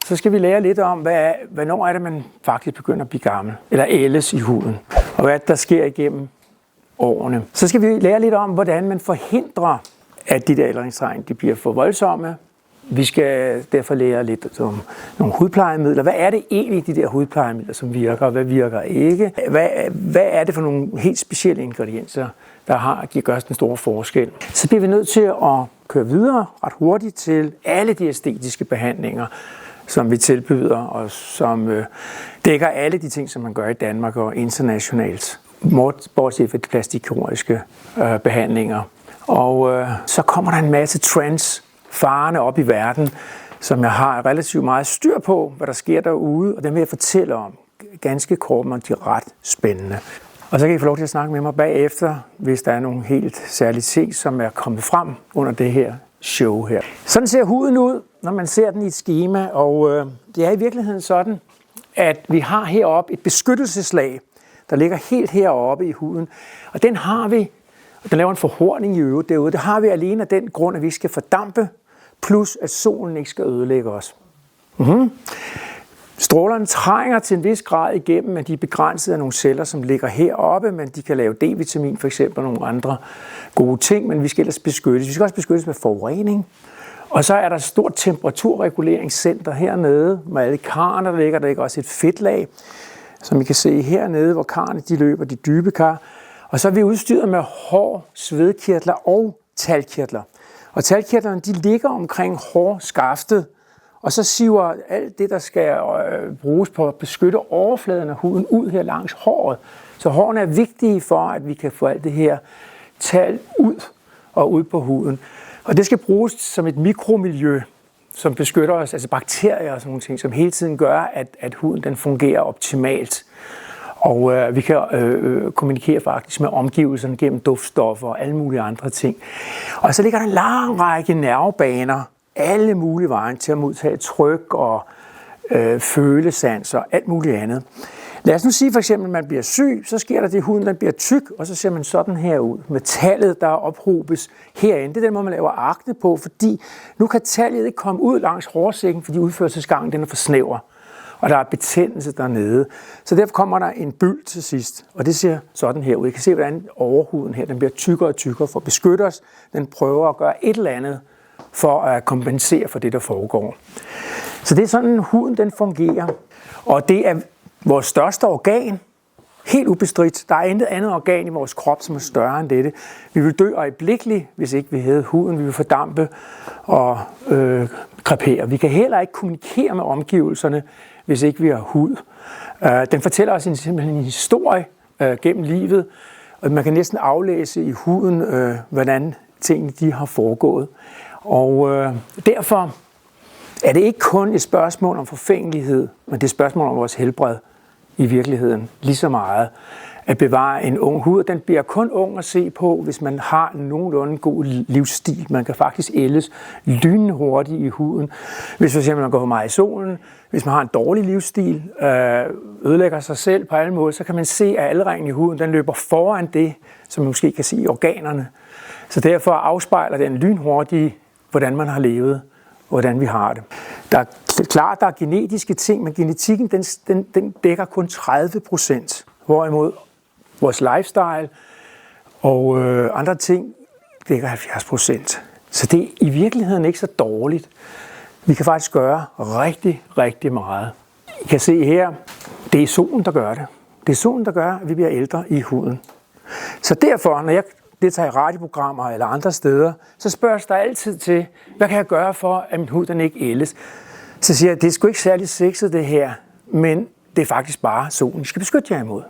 så skal vi lære lidt om, hvornår er det, man faktisk begynder at blive gammel, eller ældes i huden, og hvad der sker igennem årene. Så skal vi lære lidt om, hvordan man forhindrer, at de der aldringstegn de bliver for voldsomme. Vi skal derfor lære lidt om nogle hudplejemidler. Hvad er det egentlig, de der hudplejemidler, som virker, og hvad virker ikke? Hvad er det for nogle helt specielle ingredienser, der gør den store forskel? Så bliver vi nødt til at køre videre ret hurtigt til alle de æstetiske behandlinger, som vi tilbyder, og som dækker alle de ting, som man gør i Danmark og internationalt, bortset fra de plastikkirurgiske behandlinger. Og så kommer der en masse trends farerne op i verden, som jeg har relativt meget styr på, hvad der sker derude, og dem vil jeg fortælle om ganske kort, men de er ret spændende. Og så kan I få lov til at snakke med mig bagefter, hvis der er nogle helt særlige ting, som er kommet frem under det her show her. Sådan ser huden ud, når man ser den i et skema, og det er i virkeligheden sådan, at vi har heroppe et beskyttelseslag, der ligger helt heroppe i huden, og den har vi, og den laver en forhorning i øvrigt derude. Det har vi alene af den grund, at vi ikke skal fordampe, plus at solen ikke skal ødelægge os. Strålerne trænger til en vis grad igennem, men de er begrænset af nogle celler, som ligger heroppe, men de kan lave D-vitamin for eksempel og nogle andre gode ting, men vi skal ellers beskyttes. Vi skal også beskyttes med forurening. Og så er der et stort temperaturreguleringscenter hernede, med alle karrene, der ligger også et fedtlag, som I kan se hernede, hvor karrene de løber, de dybe kar. Og så er vi udstyret med hår, svedkirtler og talkirtler. Og talkirtlerne de ligger omkring hårskaftet, og så siver alt det, der skal bruges på at beskytte overfladen af huden ud her langs håret. Så hårene er vigtige for, at vi kan få alt det her tal ud på huden. Og det skal bruges som et mikromiljø, som beskytter os, altså bakterier og sådan nogle ting, som hele tiden gør, at huden den fungerer optimalt. Og vi kan kommunikere faktisk med omgivelserne gennem duftstoffer og alle mulige andre ting. Og så ligger der en lang række nervebaner, alle mulige veje til at modtage tryk og følesans og alt muligt andet. Lad os nu sige for eksempel, at man bliver syg, så sker der det, at huden den bliver tyk, og så ser man sådan her ud. Med tallet, der ophobes herinde. Det er den måde, man laver akne på, fordi nu kan tallet ikke komme ud langs hårsækken, fordi udførselsgangen den er for snæver. Og der er betændelse dernede. Så derfor kommer der en byld til sidst, og det ser sådan her ud. I kan se, hvordan overhuden her den bliver tykkere og tykkere for at beskytte os. Den prøver at gøre et eller andet for at kompensere for det, der foregår. Så det er sådan, huden den fungerer. Og det er vores største organ, helt ubestridt. Der er intet andet organ i vores krop, som er større end dette. Vi vil dø øjeblikkeligt, hvis ikke vi havde huden. Vi vil fordampe og krepere. Vi kan heller ikke kommunikere med omgivelserne, hvis ikke vi har hud. Den fortæller os simpelthen en historie gennem livet, og man kan næsten aflæse i huden, hvordan tingene de har foregået. Og derfor er det ikke kun et spørgsmål om forfængelighed, men det er et spørgsmål om vores helbred i virkeligheden lige så meget. At bevare en ung hud, den bliver kun ung at se på, hvis man har nogenlunde god livsstil. Man kan faktisk ældes lynhurtigt i huden. Hvis for eksempel man går for meget i solen, hvis man har en dårlig livsstil, ødelægger sig selv på alle måder, så kan man se, at aldringen i huden den løber foran det, som man måske kan se i organerne. Så derfor afspejler den lynhurtigt, hvordan man har levet, og hvordan vi har det. Der er klart, der er genetiske ting, men genetikken den dækker kun 30%, hvorimod vores lifestyle og andre ting dækker 70%. Så det er i virkeligheden ikke så dårligt. Vi kan faktisk gøre rigtig, rigtig meget. I kan se her, det er solen, der gør det. Det er solen, der gør, at vi bliver ældre i huden. Så derfor, når jeg deltager i radioprogrammer eller andre steder, så spørges der altid til, hvad kan jeg gøre for, at min hud den ikke ældes? Så siger jeg, det er sgu ikke særlig sexet det her, men det er faktisk bare solen, I skal beskytte jer imod.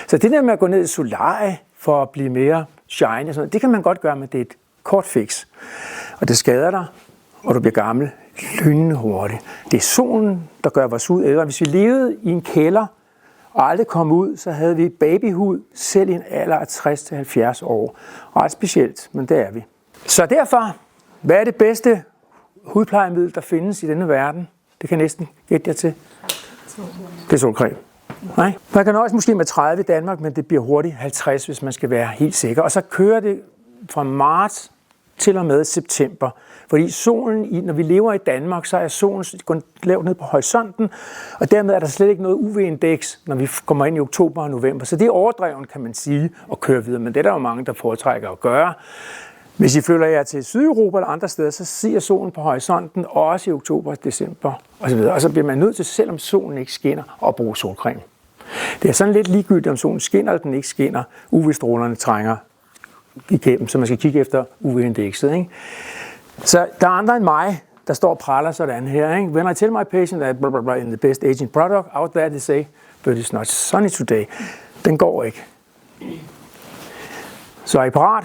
Så det der med at gå ned i solarie for at blive mere shiny, og sådan, det kan man godt gøre, men det er et kort fix. Og det skader dig, og du bliver gammel lynhurtigt. Det er solen, der gør vores hud ældre. Hvis vi levede i en kælder og aldrig kom ud, så havde vi babyhud selv i en alder af 60-70 år. Ret specielt, men det er vi. Så derfor, hvad er det bedste hudplejemiddel, der findes i denne verden? Det kan næsten gætte jer til. Det er solcreme. Nej. Man kan nøjes måske med 30 i Danmark, men det bliver hurtigt 50, hvis man skal være helt sikker. Og så kører det fra marts til og med september. Fordi solen, når vi lever i Danmark, så er solen gået lavt ned på horisonten, og dermed er der slet ikke noget UV-indeks, når vi kommer ind i oktober og november. Så det er overdreven, kan man sige, at køre videre, men det er der jo mange, der foretrækker at gøre. Hvis I flytter jer til Sydeuropa eller andre steder, så ser solen på horisonten også i oktober og december osv. Og så bliver man nødt til, selvom solen ikke skinner, at bruge solcreme. Det er sådan lidt ligegyldigt, om solen skinner eller den ikke skinner. UV-strålerne trænger igennem, så man skal kigge efter UV-indekset. Ikke? Så der er andre end mig, der står og praler sådan her. Ikke? When I tell my patient that blah, blah, blah, in the best aging product, out there they say, but it's not sunny today. Den går ikke. Så er I parat?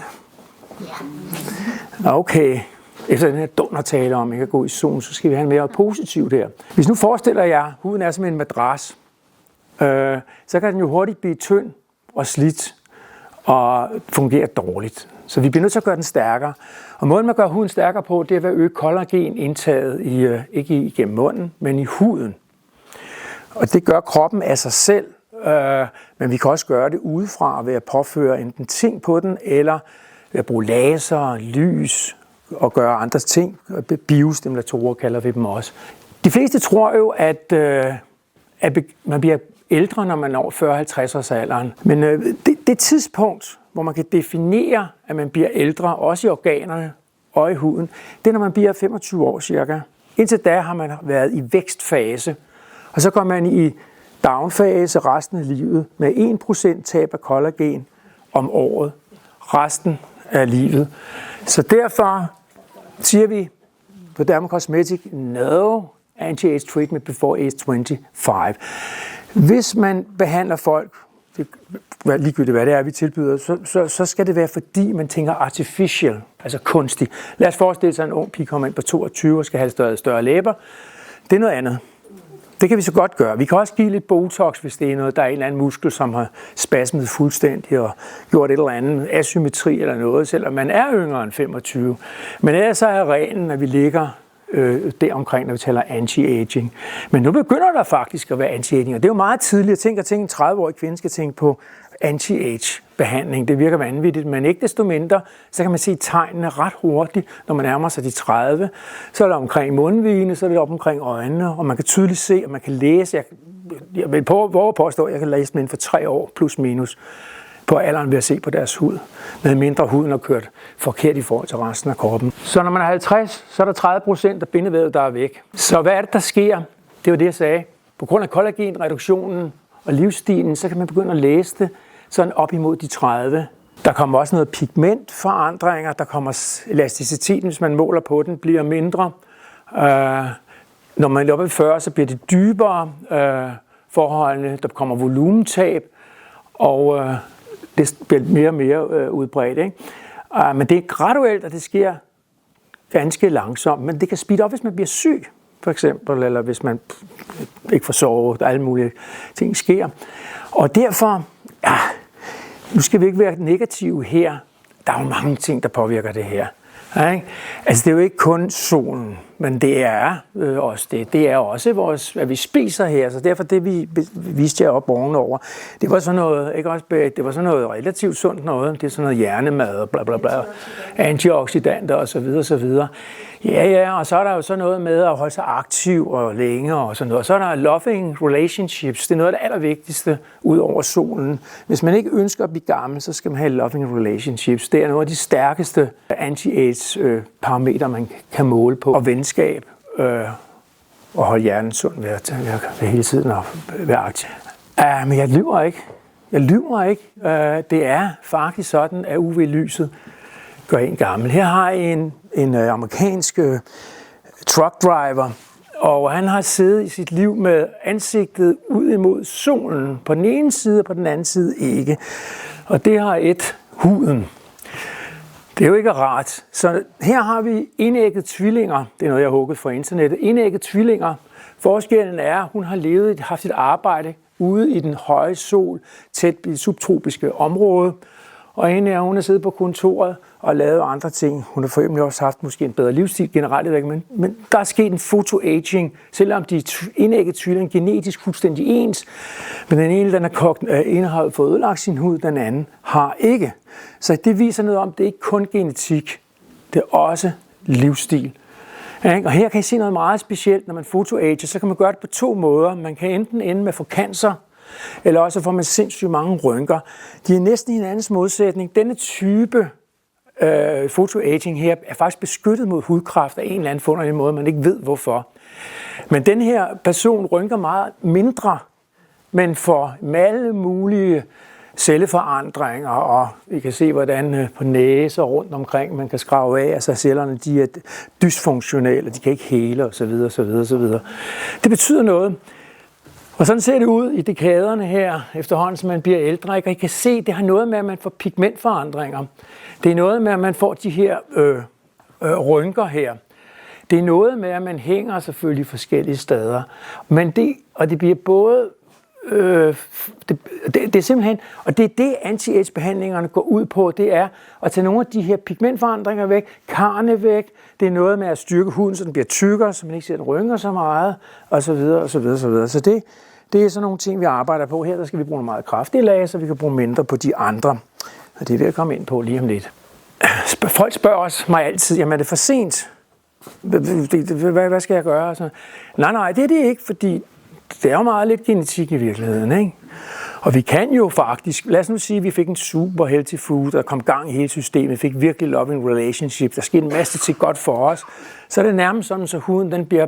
Ja. Okay. Efter den her dundertale om ikke at gå i solen, så skal vi have en mere positivt her. Hvis nu forestiller jer, huden er som en madras, så kan den jo hurtigt blive tynd og slidt og fungere dårligt. Så vi bliver nødt til at gøre den stærkere. Og måden man gør huden stærkere på, det er ved at øge kollagenindtaget ikke igennem munden, men i huden. Og det gør kroppen af sig selv, men vi kan også gøre det udefra ved at påføre enten ting på den, eller ved at bruge laser, lys og gøre andre ting. Biostimulatorer kalder vi dem også. De fleste tror jo, at man bliver ældre, når man når 40-50 års alderen. Men det tidspunkt, hvor man kan definere, at man bliver ældre, også i organerne og i huden, det er, når man bliver 25 år cirka. Indtil da har man været i vækstfase, og så går man i downfase resten af livet med 1% tab af kollagen om året resten af livet. Så derfor siger vi på Dermacosmetic, no anti-age treatment before age 25. Hvis man behandler folk, ligegyldigt hvad det er, vi tilbyder, så skal det være, fordi man tænker artificial, altså kunstig. Lad os forestille sig, at en ung pige kommer ind på 22 og skal have større læber. Det er noget andet. Det kan vi så godt gøre. Vi kan også give lidt botox, hvis det er noget, der er en eller anden muskel, som har spasmet fuldstændig og gjort et eller andet asymmetri eller noget, selvom man er yngre end 25. Men ellers så er reglen, at vi ligger deromkring, når vi taler anti-aging. Men nu begynder der faktisk at være anti-aging, og det er jo meget tidligt. Jeg tænker, at en 30-årig kvinde skal tænke på anti-age-behandling. Det virker vanvittigt, men ikke desto mindre, så kan man se tegnene ret hurtigt, når man nærmer sig de 30. Så er det omkring mundvigene, så er det op omkring øjnene, og man kan tydeligt se, og man kan læse. Jeg vil påstå, at jeg kan læse dem inden for 3 år, plus minus, på alderen ved at se på deres hud, med mindre huden har kørt forkert i forhold til resten af kroppen. Så når man er 50, så er der 30% af bindevævet, der er væk. Så hvad er det, der sker? Det var det, jeg sagde. På grund af kollagenreduktionen og livsstilen, så kan man begynde at læse det sådan op imod de 30. Der kommer også noget pigmentforandringer, der kommer elasticiteten, hvis man måler på den, bliver mindre. Når man er oppe i 40, så bliver det dybere forholdene, der kommer volumentab, og det bliver mere og mere udbredt. Ikke? Men det er graduelt, og det sker ganske langsomt, men det kan speede op, hvis man bliver syg, for eksempel, eller hvis man ikke får sovet, alle mulige ting sker. Og derfor, nu skal vi ikke være negative her. Der er jo mange ting, der påvirker det her. Ikke? Altså, det er jo ikke kun solen, men det er også det. Det er også hvad vi spiser her, så derfor det, vi viste jer op ovenover, det var sådan noget, ikke også, det var sådan noget relativt sundt noget. Det er sådan noget hjernemad og bla bla bla, antioxidanter og så videre, så videre. Ja, og så er der jo sådan noget med at holde sig aktiv og længe og sådan noget. Og så er der loving relationships. Det er noget af det allervigtigste ud over solen. Hvis man ikke ønsker at blive gammel, så skal man have loving relationships. Det er nogle af de stærkeste anti-age parametre, man kan måle på. Og venskab og holde hjernen sund ved hele tiden at være aktiv. Men jeg lyver ikke. Det er faktisk sådan, at UV-lyset gør en gammel. Her har I en amerikansk truck driver, og han har siddet i sit liv med ansigtet ud imod solen. På den ene side, og på den anden side ikke. Og det har huden. Det er jo ikke rart. Så her har vi enægget tvillinger. Det er noget, jeg har hugget fra internettet. Enægget tvillinger. Forskellen er, at hun har haft et arbejde ude i den høje sol, tæt i det subtropiske område. Og hende er, hun har siddet på kontoret og lavet andre ting. Hun har formentlig også haft måske en bedre livsstil generelt, men der er sket en photoaging, selvom de indægget tvillinger genetisk fuldstændig ens. Men den ene har fået ødelagt sin hud, den anden har ikke. Så det viser noget om, det er ikke kun genetik. Det er også livsstil. Og her kan I se noget meget specielt, når man fotoager, så kan man gøre det på 2 måder. Man kan enten ende med at få cancer, eller også får man sindssygt mange rynker. De er næsten hinandens modsætning. Denne type fotoaging her er faktisk beskyttet mod hudkræft af en eller anden forunderlig måde, man ikke ved hvorfor. Men den her person rynker meget mindre, men får alle mulige celleforandringer, og vi kan se, hvordan på næse og rundt omkring man kan skrave af, altså cellerne de er dysfunktionelle, de kan ikke hele osv. osv. Det betyder noget. Og sådan ser det ud i dekaderne her, efterhånden som man bliver ældre. Og I kan se, at det har noget med, at man får pigmentforandringer. Det er noget med, at man får de her rynker her. Det er noget med, at man hænger selvfølgelig forskellige steder. Men det bliver både det er simpelthen, og det er det anti-age-behandlingerne går ud på, det er at tage nogle af de her pigmentforandringer væk, karne væk, det er noget med at styrke huden, så den bliver tykkere, så man ikke ser, den rynker så meget, og så videre, og så videre, og så videre. Så det er sådan nogle ting, vi arbejder på her. Der skal vi bruge meget kraftige lag, så vi kan bruge mindre på de andre. Og det er det, jeg kommer ind på lige om lidt. Folk spørger mig altid, jamen er det for sent? Hvad skal jeg gøre? Nej, det er det ikke, fordi det er jo meget lidt genetik i virkeligheden, ikke? Og vi kan jo faktisk, lad os nu sige, at vi fik en super healthy food, der kom gang i hele systemet, vi fik virkelig loving relationship, der skete en masse til godt for os, så er det nærmest sådan, så huden den bliver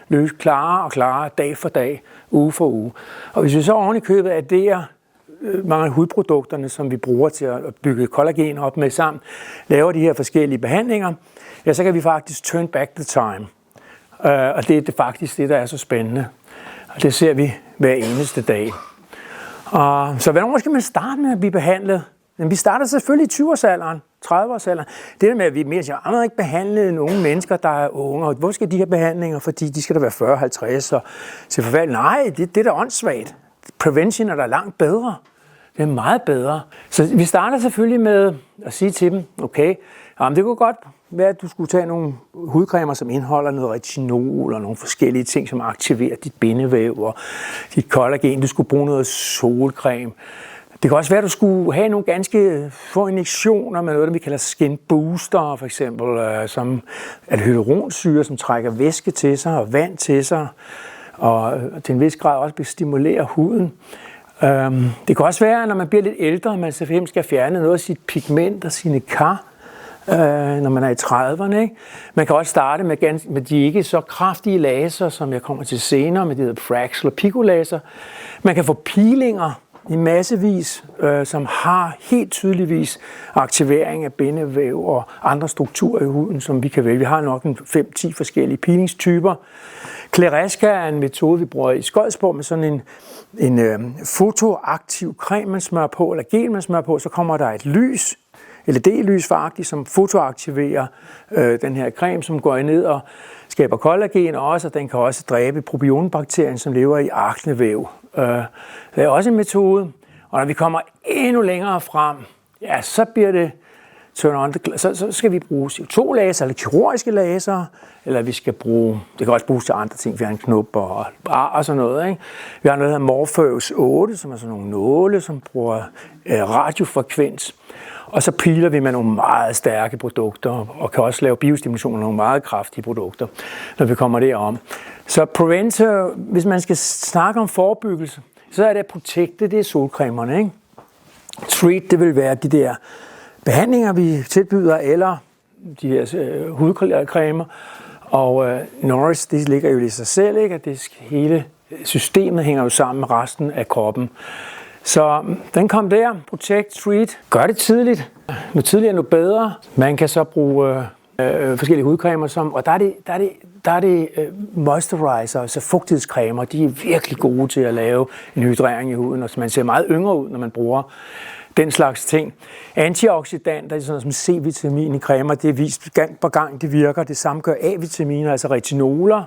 løst klarere og klarere dag for dag, uge for uge. Og hvis vi så oven i købet adderer mange af hudprodukterne, som vi bruger til at bygge kollagen op med sammen, laver de her forskellige behandlinger, ja, så kan vi faktisk turn back the time. Og det er faktisk det, der er så spændende. Og det ser vi hver eneste dag. Så hvornår skal man starte med at blive behandlet? Men vi starter selvfølgelig i 20-årsalderen, 30-årsalderen. Det der med, at vi mere siger, at ikke behandle nogle mennesker, der er unge. Og hvor skal de her behandlinger? Fordi de skal da være 40, 50 og se forfærdeligt. Nej, det er da åndssvagt. Prevention er da langt bedre. Det er meget bedre. Så vi starter selvfølgelig med at sige til dem, okay, det kunne godt være, at du skulle tage nogle hudcremer, som indeholder noget retinol og nogle forskellige ting, som aktiverer dit bindevæv og dit kollagen. Du skulle bruge noget solcreme. Det kan også være, at du skulle have nogle ganske få injektioner med noget, der vi kalder skin booster, for eksempel, som er hyaluronsyre, som trækker væske til sig og vand til sig, og til en vis grad også stimulerer huden. Det kan også være, når man bliver lidt ældre, man selvfølgelig skal fjerne noget af sit pigment og sine kar, når man er i 30'erne. Ikke? Man kan også starte med de ikke så kraftige laser, som jeg kommer til senere, med de hedder Fraxel og Pico-laser. Man kan få peelinger i massevis, som har helt tydeligvis aktivering af bindevæv og andre strukturer i huden, som vi kan vælge. Vi har nok 5-10 forskellige peelingstyper. Klereska er en metode, vi bruger i Skodsborg med sådan en fotoaktiv creme, man smører på, eller gel, man smører på, så kommer der et lys, LED-lys faktisk, som fotoaktiverer den her creme, som går ned og skaber kollagen også, og den kan også dræbe probionbakterien, som lever i aknevæv. Det er også en metode, og når vi kommer endnu længere frem, ja, så bliver det så skal vi bruge CO2-laser eller kirurgiske laser, eller vi skal bruge, det kan også bruges til andre ting, vi har en knop og sådan noget. Ikke? Vi har noget, der hedder Morpheus 8, som er sådan nogle nåle, som bruger radiofrekvens. Og så piler vi med nogle meget stærke produkter, og kan også lave biostimulation af nogle meget kraftige produkter, når vi kommer derom. Så preventer, hvis man skal snakke om forebyggelse, så er det at protecte, det er solcremerne. Ikke? Treat, det vil være de der behandlinger, vi tilbyder, eller de her hudcremer. Og Norris, det ligger jo i sig selv, ikke? At det hele systemet hænger jo sammen med resten af kroppen. Så den kom der, protect, treat, gør det tidligt. Nu tidligere, nu bedre. Man kan så bruge forskellige hudcremer, og der er det moisturizer, altså fugtighedscremer, de er virkelig gode til at lave en hydrering i huden, og så man ser meget yngre ud, når man bruger den slags ting. Antioxidanter, det er sådan noget som C-vitamin i cremer, det er vist gang på gang, det virker. Det samme gør A-vitaminer, altså retinoler.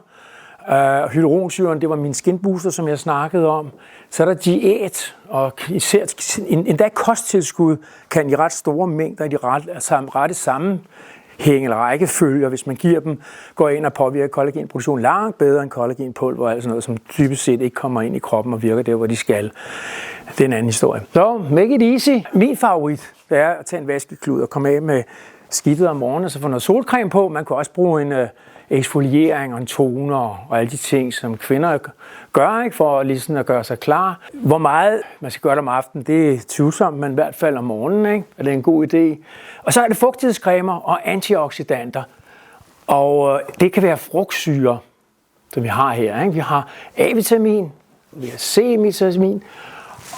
Hyaluronsyren, det var min skin booster, som jeg snakkede om. Så er der diæt, og især endda kosttilskud kan i ret store mængder, i de rette sammenhæng eller rækkefølger, hvis man giver dem, går ind og påvirker kollagenproduktion langt bedre end kollagenpulver, altså noget, som typisk set ikke kommer ind i kroppen og virker der, hvor de skal. Det er en anden historie. Så, make it easy. Min favorit, det er at tage en vaskeklud og komme af med skidtet om morgenen, og så få noget solcreme på. Man kan også bruge en eksfoliering og en toner og alle de ting, som kvinder gør, ikke, for ligesom at gøre sig klar. Hvor meget man skal gøre det om aftenen, det er tvivlsomt, men i hvert fald om morgenen, ikke? Er det en god idé. Og så er det fugtighedscremer og antioxidanter. Og det kan være frugtsyre, som vi har her, ikke? Vi har A-vitamin, vi har C-vitamin,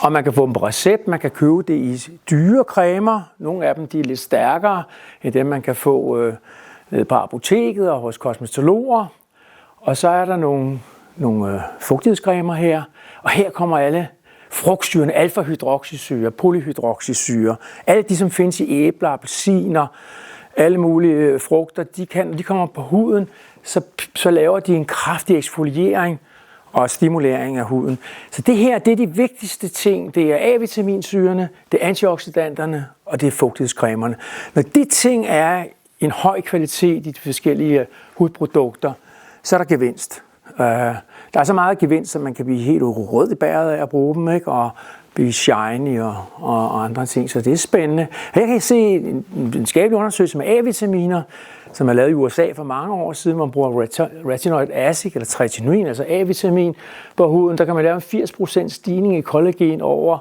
og man kan få dem på recept. Man kan købe det i dyre cremer. Nogle af dem de er lidt stærkere end dem, man kan få nede på apoteket og hos kosmetologer. Og så er der nogle fugtighedscremer her. Og her kommer alle frugtsyrene, alfa-hydroxysyre, polyhydroxysyre, alle de, som findes i æbler, appelsiner, alle mulige frugter, de kommer på huden, så laver de en kraftig eksfoliering og stimulering af huden. Så det her, det er de vigtigste ting. Det er A-vitaminsyrene, det er antioxidanterne, og det er fugtighedscremerne. Når de ting er en høj kvalitet i de forskellige hudprodukter, så er der gevinst. Der er så meget gevinst, at man kan blive helt rød i bæret af at bruge dem, ikke? Og blive shiny og andre ting, så det er spændende. Her kan I se en videnskabelig undersøgelse med A-vitaminer, som er lavet i USA for mange år siden, hvor man bruger retinoid acid, eller tretinoin, altså A-vitamin på huden. Der kan man lave en 80% stigning i kollagen over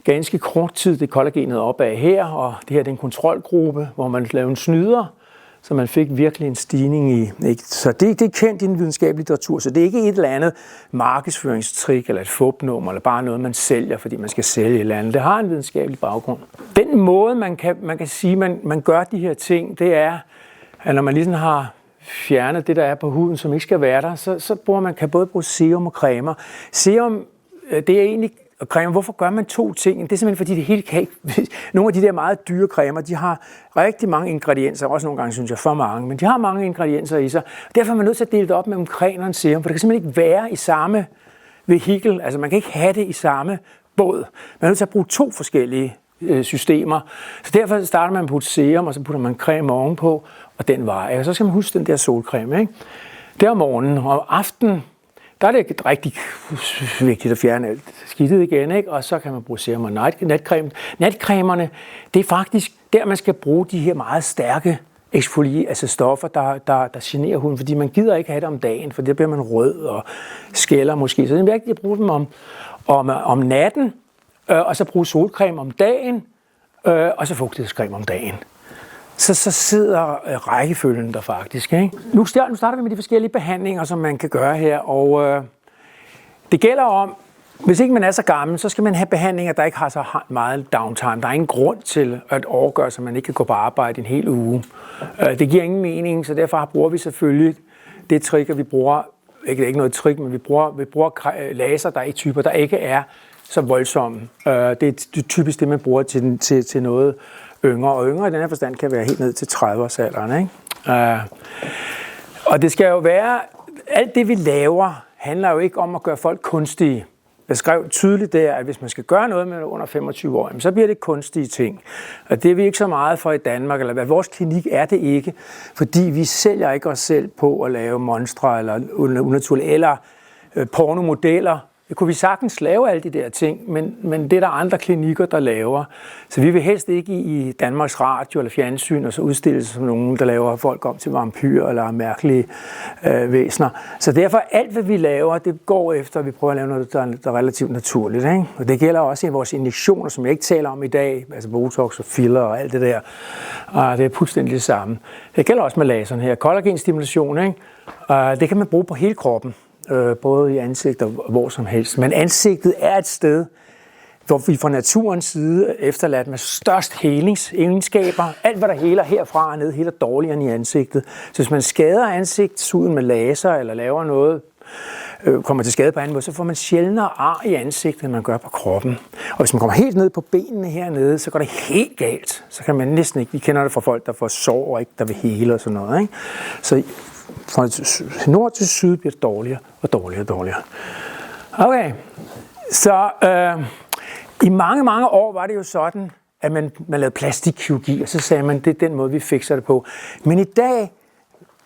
ganske kort tid. Det er kollagenet opad her, og det her det er en kontrolgruppe, hvor man lavede en snyder, så man fik virkelig en stigning i. Ikke? Så det er kendt i den videnskabelige litteratur, så det er ikke et eller andet markedsføringstrik eller et fupnummer, eller bare noget, man sælger, fordi man skal sælge et eller andet. Det har en videnskabelig baggrund. Den måde, man kan sige, man gør de her ting, det er, at når man ligesom har fjernet det, der er på huden, som ikke skal være der, så kan både bruge serum og cremer. Serum, det er egentlig og cremer. Hvorfor gør man to ting? Det er simpelthen fordi det hele kan ikke. Nogle af de der meget dyre cremer, de har rigtig mange ingredienser, også nogle gange synes jeg for mange, men de har mange ingredienser i sig. Derfor er man nødt til at dele det op mellem creme og en serum, for det kan simpelthen ikke være i samme vehikel. Altså man kan ikke have det i samme båd. Man er nødt til at bruge to forskellige systemer. Så derfor starter man med at putte serum, og så putter man creme ovenpå, og den vejer. Og så skal man huske den der solcreme, ikke? Det er om morgenen, og aftenen, der er det rigtig vigtigt at fjerne alt skidtet igen, ikke? Og så kan man bruge serum og natcreme. Natcremerne, det er faktisk der, man skal bruge de her meget stærke altså stoffer, der generer huden, fordi man gider ikke have det om dagen, for der bliver man rød og skælder måske. Så det er vigtigt at bruge dem om natten, og så bruge solcreme om dagen, og så fugtighedscreme om dagen. Så sidder rækkefølgen der faktisk. Ikke? Nu starter vi med de forskellige behandlinger, som man kan gøre her, og det gælder om, hvis ikke man er så gammel, så skal man have behandlinger, der ikke har så meget downtime. Der er ingen grund til at overgøre, så man ikke kan gå på arbejde en hel uge. Det giver ingen mening, så derfor bruger vi selvfølgelig det trick, at vi bruger, ikke noget trick, men vi bruger laser, der er i typer, der ikke er så voldsomme. Det er typisk det, man bruger til noget yngre, og yngre i den her forstand kan være helt ned til 30-årsalderen. Ikke? Og det skal jo være, alt det vi laver, handler jo ikke om at gøre folk kunstige. Jeg skrev tydeligt der, at hvis man skal gøre noget med under 25 år, så bliver det kunstige ting. Og det er vi ikke så meget for i Danmark, eller hvad vores klinik er det ikke, fordi vi sælger ikke os selv på at lave monstre eller unaturlige, eller pornomodeller. Det kunne vi sagtens lave alle de der ting, men det er der andre klinikker, der laver. Så vi vil helst ikke i Danmarks Radio eller fjernsyn og så udstille som nogen, der laver folk om til vampyrer eller mærkelige væsener. Så derfor alt, hvad vi laver, det går efter, at vi prøver at lave noget, der er relativt naturligt. Ikke? Og det gælder også i vores injektioner, som jeg ikke taler om i dag, altså botox og filler og alt det der. Og det er fuldstændig det samme. Det gælder også med laseren her. Kollagenstimulation, ikke? Det kan man bruge på hele kroppen. Både i ansigtet og hvor som helst. Men ansigtet er et sted, hvor vi fra naturens side efterladt med størst helingsegenskaber. Alt, hvad der heler herfra og ned, heler dårligere end i ansigtet. Så hvis man skader ansigtshuden med laser eller laver noget, kommer til skade på anden måde, så får man sjældnere ar i ansigtet, end man gør på kroppen. Og hvis man kommer helt ned på benene hernede, så går det helt galt. Så kan man næsten ikke, vi kender det fra folk, der får sår og ikke der vil hele og sådan noget. Ikke? Så fra nord til syd bliver det dårligere og dårligere og dårligere. Okay, så i mange år var det jo sådan, at man lavede plastikkirurgi, og så sagde man, det er den måde, vi fikser det på. Men i dag,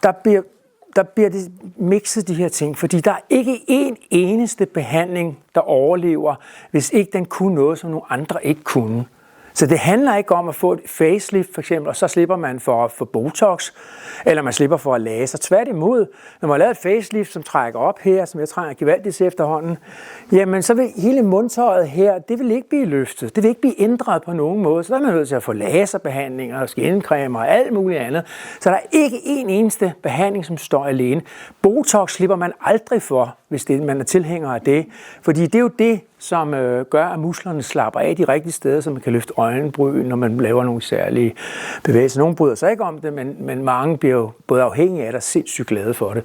der bliver det mixet de her ting, fordi der er ikke en eneste behandling, der overlever, hvis ikke den kunne noget, som nogle andre ikke kunne. Så det handler ikke om at få et facelift for eksempel, og så slipper man for Botox, eller man slipper for at laser. Tværtimod, når man har lavet et facelift, som trækker op her, som jeg trænger gevaldigt til efterhånden, jamen så vil hele mundtøjet her, det vil ikke blive løftet. Det vil ikke blive ændret på nogen måde. Så der er man nødt til at få laserbehandlinger, skincremer og alt muligt andet. Så der er ikke en eneste behandling, som står alene. Botox slipper man aldrig for, hvis man er tilhænger af det. Fordi det er jo det, som gør, at musklerne slapper af de rigtige steder, så man kan løfte øjenbryn, når man laver nogle særlige bevægelser. Nogle bryder sig ikke om det, men mange bliver jo både afhængige af det og sindssygt glade for det.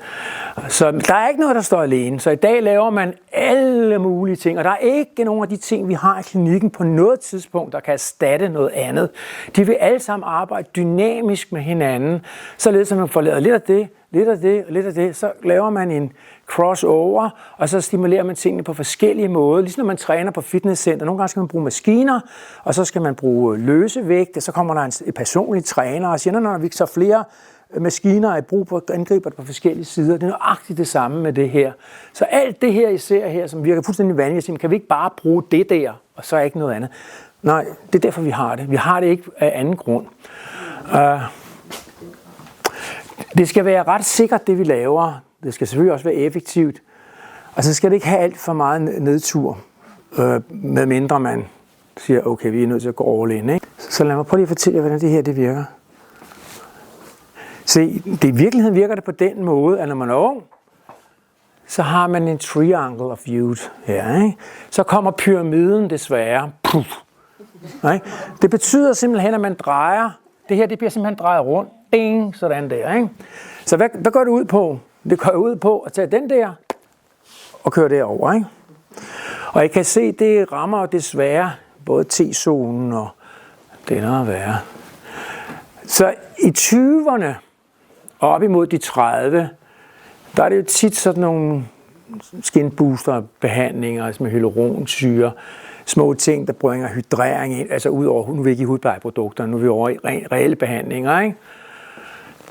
Så der er ikke noget, der står alene. Så i dag laver man alle mulige ting, og der er ikke nogen af de ting, vi har i klinikken på noget tidspunkt, der kan erstatte noget andet. De vil alle sammen arbejde dynamisk med hinanden, således at man får lavet lidt af det, lidt af det og lidt af det, så laver man en crossover, og så stimulerer man tingene på forskellige måder. Ligesom når man træner på fitnesscenter. Nogle gange skal man bruge maskiner, og så skal man bruge løsevægt, og så kommer der en personlig træner og siger, når vi så flere maskiner er i brug på, angriber det på forskellige sider. Det er nøjagtigt det samme med det her. Så alt det her, I ser her, som virker fuldstændig vanvittigt, kan vi ikke bare bruge det der, og så ikke noget andet. Nej, det er derfor, vi har det. Vi har det ikke af anden grund. Det skal være ret sikkert, det vi laver. Det skal selvfølgelig også være effektivt. Og så skal det ikke have alt for meget nedtur, med mindre man siger, okay, vi er nødt til at gå all in, ikke? Så lad mig prøve lige at fortælle jer, hvordan det her det virker. Se, i virkeligheden virker det på den måde, at når man er ung, så har man en triangle of youth her, ikke? Så kommer pyramiden desværre. Puff, ikke? Det betyder simpelthen, at man drejer. Det her det bliver simpelthen drejet rundt. Ding, sådan der, ikke? Så hvad går det ud på? Det går ud på at tage den der og køre derover, ikke? Og I kan se, det rammer desværre både T-zonen og det er noget værre. Så i 20'erne og op imod de 30, der er det jo tit sådan nogle skinbooster-behandlinger, altså med hyaluronsyre, små ting, der bringer hydrering ind, altså ud over, nu er vi ikke i hudplejeprodukter, nu er vi over i reelle behandlinger, ikke?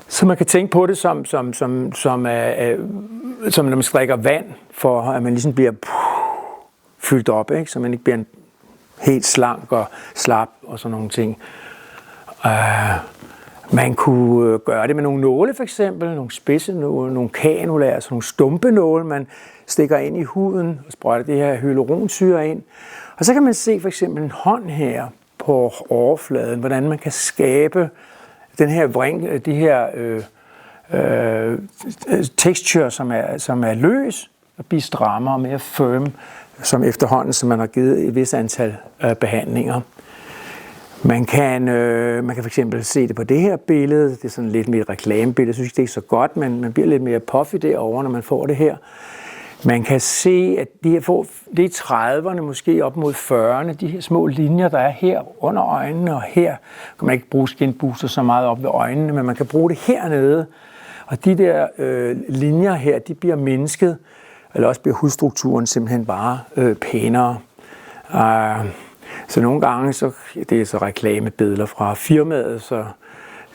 Så man kan tænke på det som når man drikker vand, for at man ligesom bliver fyldt op, ikke? Så man ikke bliver helt slank og slap og sådan nogle ting. Man kunne gøre det med nogle nåle for eksempel, nogle spidsenåle, nogle kanulærer, altså nogle stumpenåle, man stikker ind i huden og sprøjter det her hyaluronsyre ind. Og så kan man se for eksempel en hånd her på overfladen, hvordan man kan skabe den her de her texture, som er løs, og blive strammere og mere firm, som efterhånden, som man har givet et vis antal behandlinger. Man kan for eksempel se det på det her billede. Det er sådan lidt mere et reklamebillede. Jeg synes ikke, det er så godt, men man bliver lidt mere puffy derovre, når man får det her. Man kan se, at det er i 30'erne, måske op mod 40'erne, de her små linjer, der er her under øjnene, og her kan man ikke bruge skinbooster så meget op ved øjnene, men man kan bruge det hernede. Og de der linjer her, de bliver mindsket, eller også bliver hudstrukturen simpelthen bare pænere. Så nogle gange, det er så reklamebilleder fra firmaet, så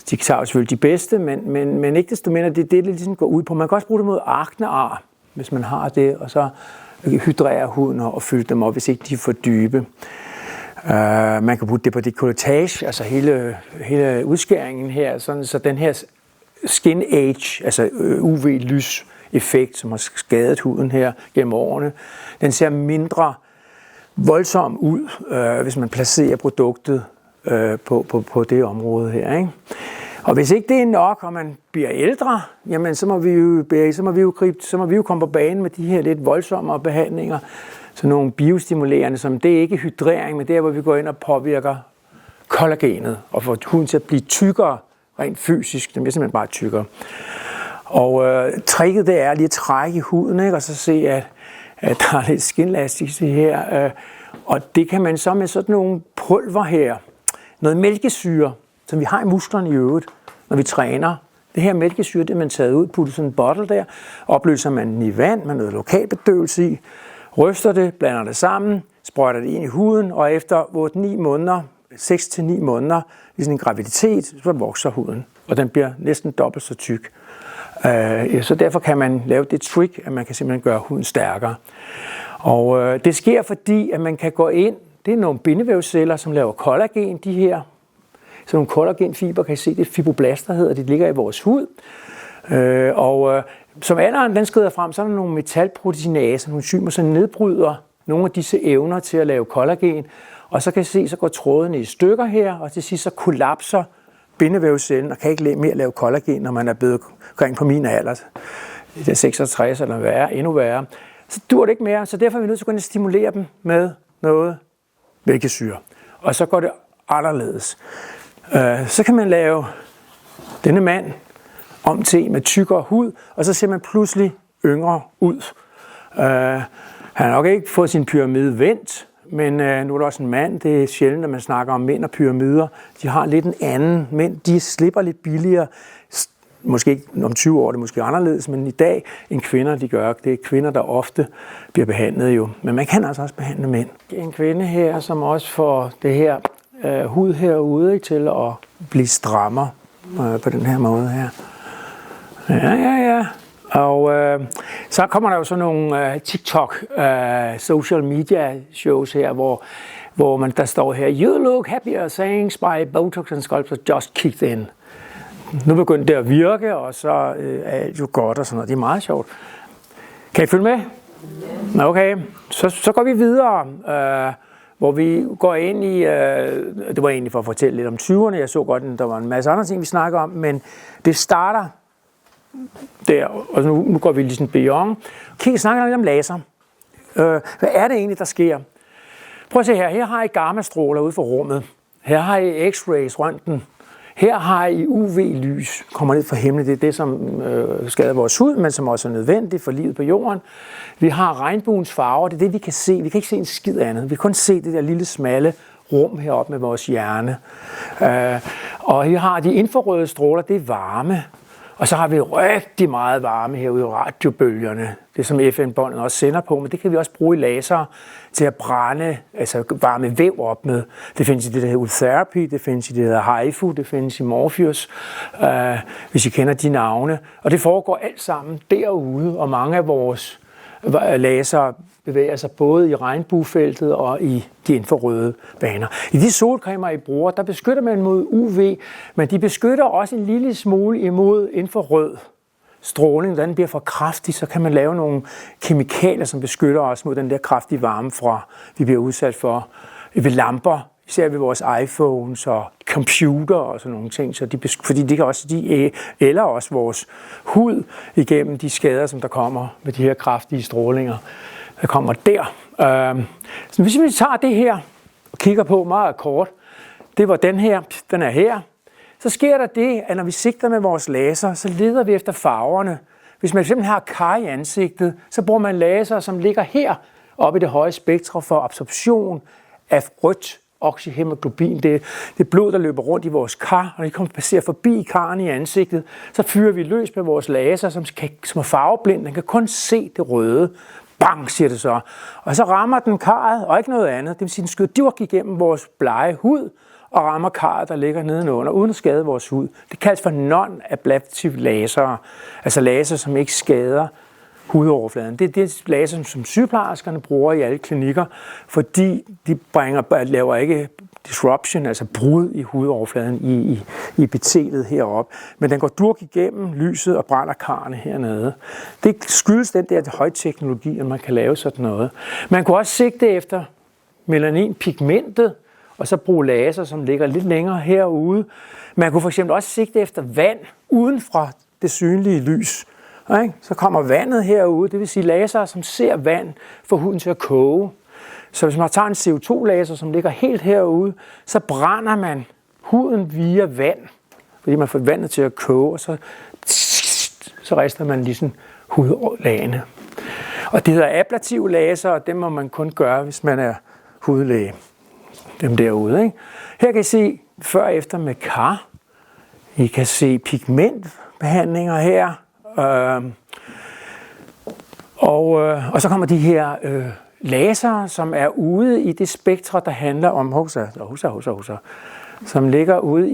de tager jo selvfølgelig de bedste, men ikke desto mindre, det er det ligesom går ud på. Man kan også bruge det mod aknear, hvis man har det, og så hydrere huden og fylde dem op, hvis ikke de er for dybe. Man kan bruge det på dekolletage, altså hele udskæringen her, sådan, så den her skin age, altså UV-lys-effekt, som har skadet huden her gennem årene, den ser mindre voldsom ud, hvis man placerer produktet på det område her, ikke? Og hvis ikke det er nok, og man bliver ældre, jamen så må vi jo komme på banen med de her lidt voldsommere behandlinger, så nogle biostimulerende, som det er ikke hydrering, men det er, hvor vi går ind og påvirker kollagenet og får huden til at blive tykkere rent fysisk. Den bliver simpelthen bare tykkere. Og tricket det er lige at trække i huden, ikke? Og så se, at der er lidt skinlastik her. Og det kan man så med sådan nogle pulver her, noget mælkesyre, som vi har i musklerne i øvrigt, når vi træner. Det her mælkesyre, det er man taget ud, putter sådan en bottle der, opløser man den i vand med noget lokalbedøvelse i, ryster det, blander det sammen, sprøjter det ind i huden, og efter 8-9 måneder, 6-9 måneder, i sådan en graviditet, så vokser huden, og den bliver næsten dobbelt så tyk. Så derfor kan man lave det trick, at man kan simpelthen gøre huden stærkere. Og det sker, fordi at man kan gå ind det er nogle bindevævsceller, som laver kollagen. De her, så nogle kollagenfiber, kan I se, det er fibroblaster hedder, de ligger i vores hud. Som alderen den skrider frem, så er der nogle metalproteinaser, nogle enzymer, som nedbryder nogle af disse evner til at lave kollagen. Og så kan I se, så går trådene i stykker her, og til sidst så kollapser bindevævscellen og kan ikke mere lave kollagen, når man er blevet omkring på min alder. Det er 66 eller værre, endnu værre. Så dur det ikke mere, så derfor er vi nødt til at gå ind og stimulere dem med noget mælkesyre. Og så går det anderledes. Så kan man lave denne mand om til en med tykkere hud, og så ser man pludselig yngre ud. Han har nok ikke fået sin pyramide vendt, men nu er der også en mand. Det er sjældent, at man snakker om mænd og pyramider. De har lidt en anden mænd. De slipper lidt billigere. Måske ikke om 20 år, det er måske anderledes, men i dag end kvinder, de gør. Det er kvinder, der ofte bliver behandlet jo. Men man kan altså også behandle mænd. En kvinde her, som også får det her hud herude til at blive strammer på den her måde her. Ja. Og så kommer der jo sådan nogle TikTok social media shows her, hvor der står her, "You look happier, sayings by Botox and Sculpture just kicked in." Nu begynder det at virke, og så er alt jo godt og sådan noget. Det er meget sjovt. Kan I følge med? Okay, så går vi videre, hvor vi går ind i, det var egentlig for at fortælle lidt om 20'erne. Jeg så godt, at der var en masse andre ting, vi snakker om, men det starter der, og nu går vi ligesom beyond. Okay, snakker lidt om laser. Hvad er det egentlig, der sker? Prøv at se her. Her har I gammastråler ude for rummet. Her har I x-rays, røntgen. Her har I UV-lys, kommer ned fra himlen. Det er det, som skader vores hud, men som også er nødvendigt for livet på jorden. Vi har regnbuens farver, det er det, vi kan se. Vi kan ikke se en skid andet. Vi kan kun se det der lille, smalle rum heroppe med vores hjerne. Og her har de infrarøde stråler, det er varme. Og så har vi rigtig meget varme herude i radiobølgerne. Det som FN-båndet også sender på, men det kan vi også bruge i laser til at brænde, altså varme væv op med. Det findes i det der hedder Ultherapy, det findes i det der hedder HIFU, det findes i Morpheus, hvis I kender de navne. Og det foregår alt sammen derude, og mange af vores laser bevæger sig både i regnbuefeltet og i de infrarøde baner. I de solcremer, I bruger, der beskytter man mod UV, men de beskytter også en lille smule imod infrarød stråling. Når den bliver for kraftig, så kan man lave nogle kemikalier, som beskytter os mod den der kraftige varme, fra vi bliver udsat for ved lamper, især ved vores iPhones og computer og sådan nogle ting, så fordi de kan også eller også vores hud igennem de skader, som der kommer med de her kraftige strålinger, der kommer der. Så hvis vi tager det her og kigger på meget kort, det var den er her, så sker der det, at når vi sigter med vores laser, så leder vi efter farverne. Hvis man fx har kar i ansigtet, så bruger man laser, som ligger her oppe i det høje spektrum for absorption af rødt oxyhemoglobin. Det er blod, der løber rundt i vores kar, og når de passerer forbi karren i ansigtet, så fyrer vi løs med vores laser, som er farveblind. Den kan kun se det røde. Bang, siger det så. Og så rammer den karret, og ikke noget andet. Det vil sige, den skyder dirk igennem vores blege hud, og rammer karret, der ligger nedenunder, uden at skade vores hud. Det kaldes for non-ablative laser, altså laser, som ikke skader hudoverfladen. Det er det laser, som sygeplejerskerne bruger i alle klinikker, fordi de laver ikke disruption, altså brud i hudoverfladen i epitelet heroppe. Men den går durk igennem lyset og brænder karrene hernede. Det skyldes den der højteknologi, at man kan lave sådan noget. Man kunne også sigte efter melaninpigmentet, og så bruge laser, som ligger lidt længere herude. Man kunne for eksempel også sigte efter vand uden fra det synlige lys. Så kommer vandet herude, det vil sige laser, som ser vand, får huden til at koge. Så hvis man tager en CO2-laser, som ligger helt herude, så brænder man huden via vand, fordi man får vandet til at koge, og så rister man ligesom hudlagene. Og det hedder ablative laser, og dem må man kun gøre, hvis man er hudlæge. Dem derude, ikke? Her kan I se før og efter med kar. I kan se pigmentbehandlinger her. Og så kommer de her laser, som er ude i det spektrum, der handler om som ligger ude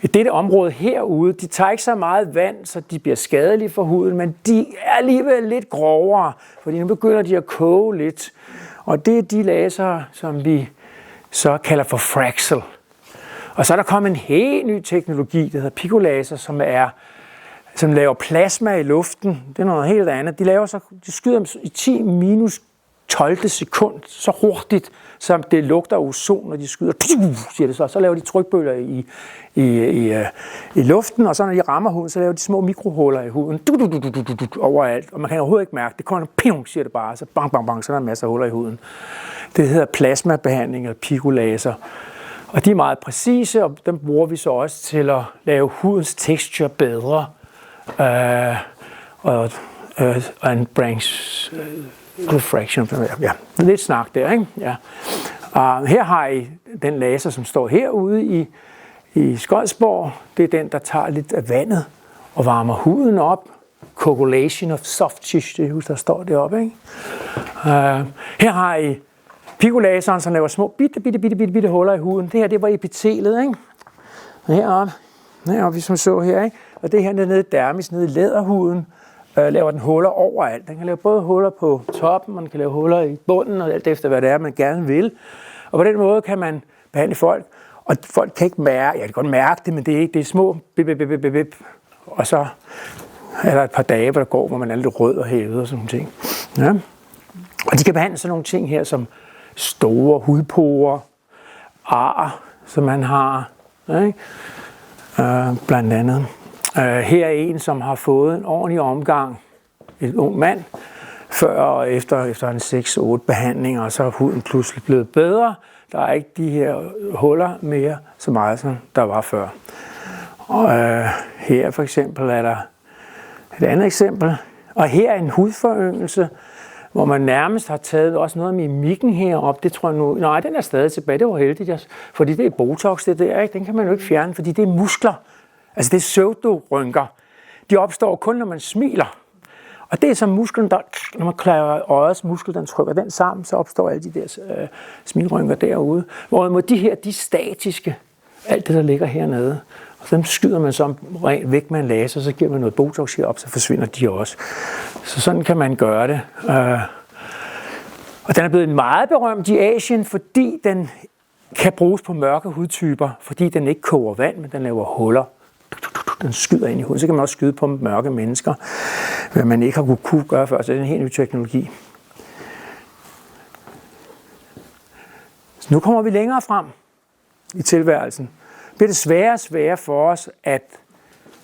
i dette område herude. De tager ikke så meget vand, så de bliver skadelige for huden, men de er alligevel lidt grovere, fordi nu begynder de at koge lidt. Og det er de lasere, som vi så kalder for Fraxel. Og så er der kommet en helt ny teknologi, der hedder picolaser, som laver plasma i luften. Det er noget helt andet. De skyder dem i 10 minus 12 sekund, så hurtigt, som det lugter ozon, når de skyder, siger det så laver de trykbølger i luften, og så når de rammer huden, så laver de små mikrohuller i huden, overalt, og man kan overhovedet ikke mærke det. Kommer ping, siger det bare, så bang, bang, bang, så er der en masse huller i huden. Det hedder plasmabehandling eller picolaser. Og de er meget præcise, og dem bruger vi så også til at lave hudens texture bedre. Og en branch refraction. Ja, lidt snak der, ikke? Ja. Her har I den laser, som står herude i Skodsborg. Det er den, der tager lidt af vandet og varmer huden op. Coagulation of soft tissue, der står deroppe, ikke? Her har I picolaseren, som laver små bitte huller i huden. Det her, det var epitelet, ikke? Heroppe, hvis man så her, ikke? Og det her nede i dermis, nede i læderhuden, laver den huller overalt. Den kan lave både huller på toppen, man kan lave huller i bunden, og alt efter hvad det er, man gerne vil. Og på den måde kan man behandle folk, og folk kan ikke mærke, jeg kan godt mærke det, men det er ikke, det er små bip. Og så er der et par dage, hvor der går, hvor man er lidt rød og hævet og sådan nogle ting. Ja. Og de kan behandle sådan nogle ting her, som store hudporer, ar, som man har, ikke? Blandt andet. Her er en, som har fået en ordentlig omgang, et ung mand, før og efter en 6-8 behandlinger, og så er huden pludselig blevet bedre. Der er ikke de her huller mere så meget, som der var før. Og her for eksempel er der et andet eksempel. Og her er en hudforyngelse, hvor man nærmest har taget også noget af mimikken heroppe. Det tror jeg nu... Nej, den er stadig tilbage. Det var heldigt, fordi det er Botox, det der, ikke? Den kan man jo ikke fjerne, fordi det er muskler. Altså det er pseudorynker. De opstår kun, når man smiler. Og det er som musklen, der, når man klarer øjets muskel, den trykker den sammen, så opstår alle de der smilrynker derude. Hvorimod de her, de er statiske. Alt det, der ligger hernede. Og dem skyder man så rent væk med en laser, så giver man noget Botox herop, så forsvinder de også. Så sådan kan man gøre det. Og den er blevet meget berømt i Asien, fordi den kan bruges på mørke hudtyper, fordi den ikke koger vand, men den laver huller. Den skyder ind i huden. Så kan man også skyde på mørke mennesker, hvad man ikke har kunne gøre før. Så det er en helt ny teknologi. Så nu kommer vi længere frem i tilværelsen. Det bliver det sværere og sværere for os at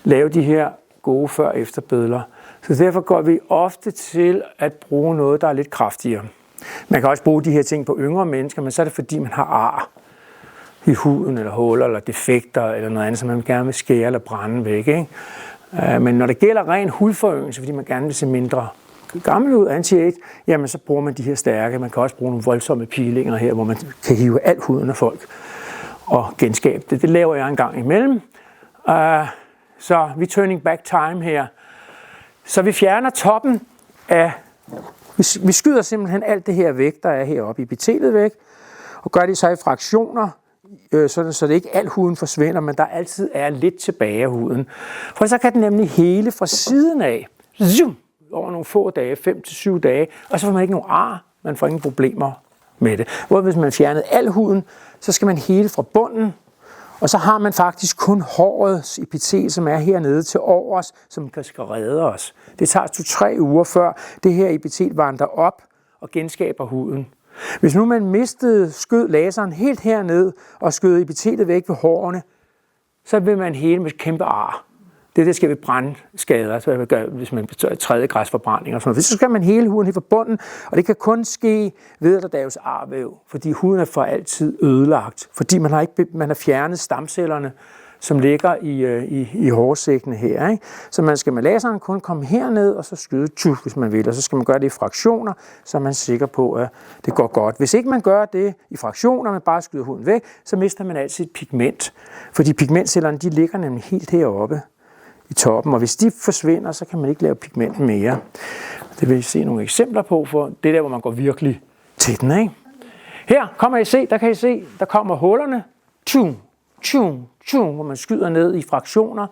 lave de her gode før- og efterbilleder. Så derfor går vi ofte til at bruge noget, der er lidt kraftigere. Man kan også bruge de her ting på yngre mennesker, men så er det fordi, man har ar i huden, eller huller, eller defekter, eller noget andet, som man gerne vil skære eller brænde væk, ikke? Men når det gælder ren hudforyngelse, fordi man gerne vil se mindre gammel ud, anti-age, jamen så bruger man de her stærke. Man kan også bruge nogle voldsomme peelinger her, hvor man kan hive al huden af folk og genskabe det. Det laver jeg en gang imellem. Så vi turning back time her. Så vi fjerner toppen af... Vi skyder simpelthen alt det her væk, der er heroppe i epitelet væk, og gør det så i fraktioner, så det ikke al huden forsvinder, men der altid er lidt tilbage af huden. For så kan den nemlig hele fra siden af, over nogle få dage, 5-7 dage, og så får man ikke nogen ar, man får ingen problemer med det. Hvor hvis man fjernede al huden, så skal man hele fra bunden, og så har man faktisk kun hårets epitel, som er hernede til overs, som kan redde os. Det tager 2-3 uger før det her epitel vandrer op og genskaber huden. Hvis nu man skød laseren helt herned og skød epitelet væk ved hårene, så vil man hele med kæmpe ar. Det skal ved brandskader, så hvis man tredje grads forbrænding og sådan noget. Så skal man hele huden helt fra bunden, og det kan kun ske ved, at der laves arvæv, fordi huden er for altid ødelagt, fordi man har fjernet stamcellerne, som ligger i hårsækkene her, ikke? Så man skal med laseren kun komme herned og så skyde hvis man vil, og så skal man gøre det i fraktioner, så er man sikker på, at det går godt. Hvis ikke man gør det i fraktioner, man bare skyder huden væk, så mister man altid et pigment, fordi pigmentcellerne, de ligger nemlig helt heroppe i toppen, og hvis de forsvinder, så kan man ikke lave pigment mere. Det vil I se nogle eksempler på, for det er der, hvor man går virkelig til den, ikke? Her kan I se, der kommer hullerne, hvor man skyder ned i fraktioner,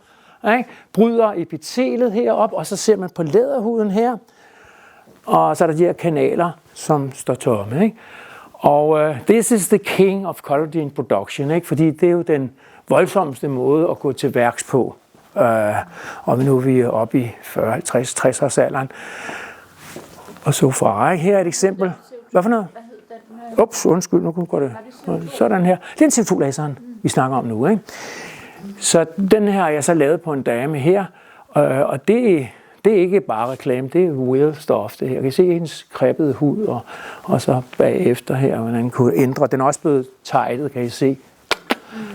ikke? Bryder epitelet herop, og så ser man på læderhuden her, og så er der de her kanaler, som står tomme. Ikke? Og this is the king of collagen production, ikke? Fordi det er jo den voldsomste måde at gå til værks på. Og nu er vi oppe i 40, 50, 60 års alderen. Og så fra, her er et eksempel. Hvad for noget? Ups, undskyld, nu går det sådan her. Det er en centrifuglaseren, vi snakker om nu, ikke? Så den her har jeg så lavet på en dame her, og det er ikke bare reklame, det er real stuff, det her. Jeg kan se hendes kreppede hud, og så bagefter her, hvordan den kunne ændre. Den er også blevet teglet, kan I se,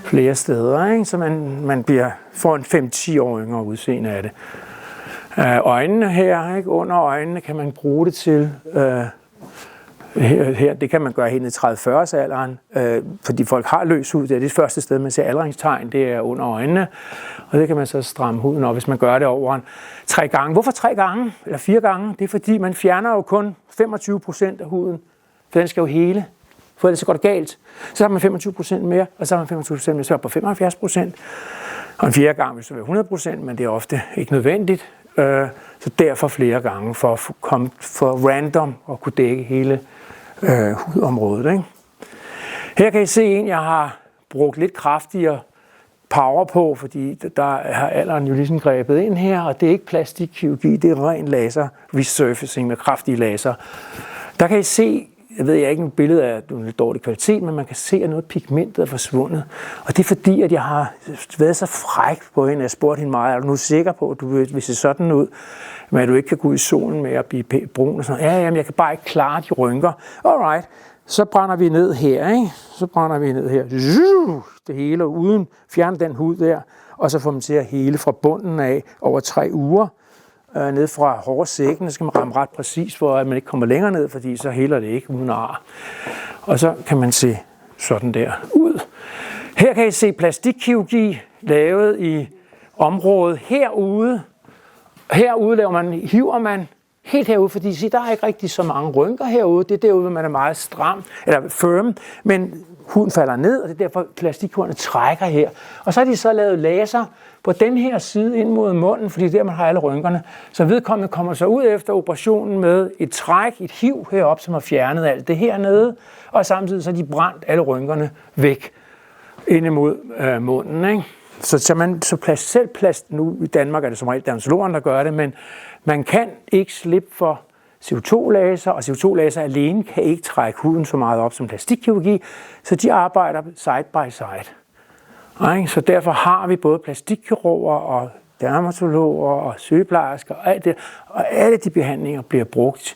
flere steder, ikke? Så man får en 5-10 år yngre udseende af det. Øjnene her, ikke? Under øjnene kan man bruge det til... Her, det kan man gøre helt ned i 30-40-års alderen, fordi folk har løs hud. Det er det første sted, man ser aldringstegn, det er under øjnene. Og det kan man så stramme huden op, hvis man gør det over 3 gange. Hvorfor 3 gange eller 4 gange? Det er fordi, man fjerner jo kun 25% af huden, for den skal jo hele. For ellers så går det galt. Så har man 25% mere, og så har man 25% mere, så er på 75%. Og en 4. gang vil så være 100%, men det er ofte ikke nødvendigt. Så derfor flere gange for random at kunne dække hele hudområdet. Ikke? Her kan I se en, jeg har brugt lidt kraftigere power på, fordi der har alderen jo ligesom grebet ind her, og det er ikke plastikkirurgi, det er ren laser resurfacing med kraftige laser. Der kan I se, jeg ved ikke en billede af en lidt dårlig kvalitet, men man kan se, at noget af pigmentet er forsvundet. Og det er fordi, at jeg har været så fræk på hende, jeg spurgte hende meget, er du nu sikker på, at du vil se sådan ud, men at du ikke kan gå i solen med at blive brun og sådan noget? Ja, jamen, jeg kan bare ikke klare de rynker. Alright, så brænder vi ned her, ikke? Så brænder vi ned her. Det hele uden, fjerne den hud der, og så får man til at hele fra bunden af over 3 uger. Ned fra hårsækken, så skal man ramme ret præcis, for at man ikke kommer længere ned, fordi så heler det ikke uden ar. Og så kan man se sådan der ud. Her kan I se plastikkirurgi lavet i området herude. Herude hiver man helt herude, fordi se, der er ikke rigtig så mange rynker herude. Det er derude, hvor man er meget stram, eller firm, men huden falder ned, og det er derfor plastikhudene trækker her. Og så har de så lavet laser på den her side ind mod munden, fordi der man har alle rynkerne. Så vedkommende kommer så ud efter operationen med et træk, et hiv herop, som har fjernet alt det hernede, og samtidig så har de brændt alle rynkerne væk ind imod munden. Ikke? Så plast, nu i Danmark er det som regel dermatologerne, der gør det, men man kan ikke slippe for CO2-laser, og CO2-laser alene kan ikke trække huden så meget op som plastikkirurgi, så de arbejder side by side. Så derfor har vi både plastikkirurger og dermatologer og sygeplejersker og alt det, og alle de behandlinger bliver brugt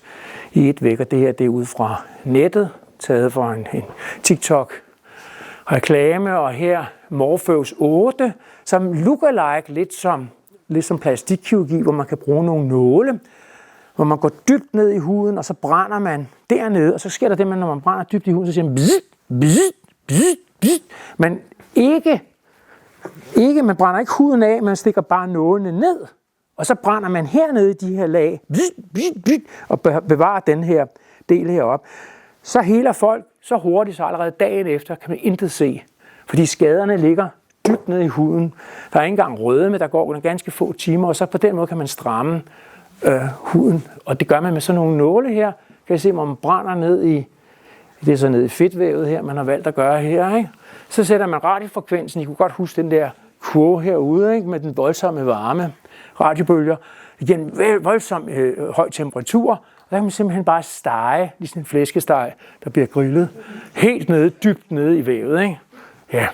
i et væk, og det her det er ud fra nettet, taget fra en TikTok-reklame, og her Morpheus 8, som lookalike lidt som plastikkirurgi, hvor man kan bruge nogle nåle, hvor man går dybt ned i huden, og så brænder man dernede, og så sker der det, når man brænder dybt i huden, så siger man bzzz, bzzz, bzzz, bzzz. Men man brænder ikke huden af, man stikker bare nålene ned, og så brænder man hernede i de her lag, bzzz, bzzz, bzzz, og bevarer den her del heroppe. Så heler folk så hurtigt, så allerede dagen efter kan man intet se, fordi skaderne ligger dybt ned i huden. Der er ikke engang rødme, der går under ganske få timer, og så på den måde kan man stramme huden, og det gør man med sådan nogle nåle her. Kan I se, hvor man brænder ned i, det er så ned i fedtvævet her, man har valgt at gøre her, ikke? Så sætter man radiofrekvensen, I kunne godt huske den der kurve herude, ikke? Med den voldsomme varme radiobølger, igen voldsom høj temperatur, og der kan man simpelthen bare stege, ligesom en flæskesteg, der bliver grillet, helt nede, dybt nede i vævet, ikke? Ja,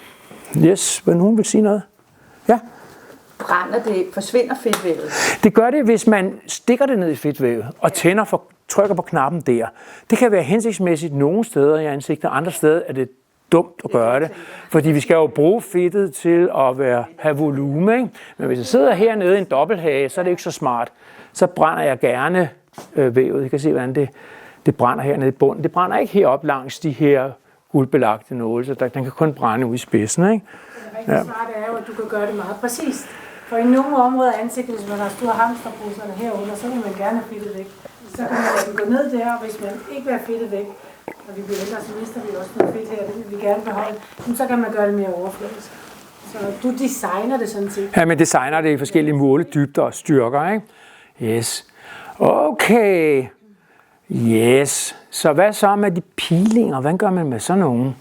yes, hvad nogen vil sige noget? Ja? Brænder det, forsvinder fedtvævet? Det gør det, hvis man stikker det ned i fedtvævet og trykker på knappen der. Det kan være hensigtsmæssigt nogle steder i ansigtet, andre steder er det dumt at gøre det, fordi vi skal jo bruge fedtet til at have volumen, ikke? Men hvis jeg sidder hernede i en dobbelthage, så er det ikke så smart. Så brænder jeg gerne vævet. I kan se, hvordan det brænder hernede i bunden. Det brænder ikke heroppe langs de her guldbelagte nåle, så den kan kun brænde ud i spidsen, ikke? Det rigtig smarte er jo, at du kan gøre det meget præcist. For i nogle områder af ansigtet, hvis man har store hamsterposerne herunder, så vil man gerne have fedtet væk. Så kan man gå ned der, og hvis man ikke vil have fedtet væk, og vi bliver ældre, så mister vi også noget fedt her, det vil vi gerne beholde, så kan man gøre det mere overfladisk. Så du designer det sådan set. Ja, men designer det i forskellige måledybder og styrker, ikke? Yes. Okay. Yes. Så hvad så med de pilinger? Hvad gør man med sådan nogle?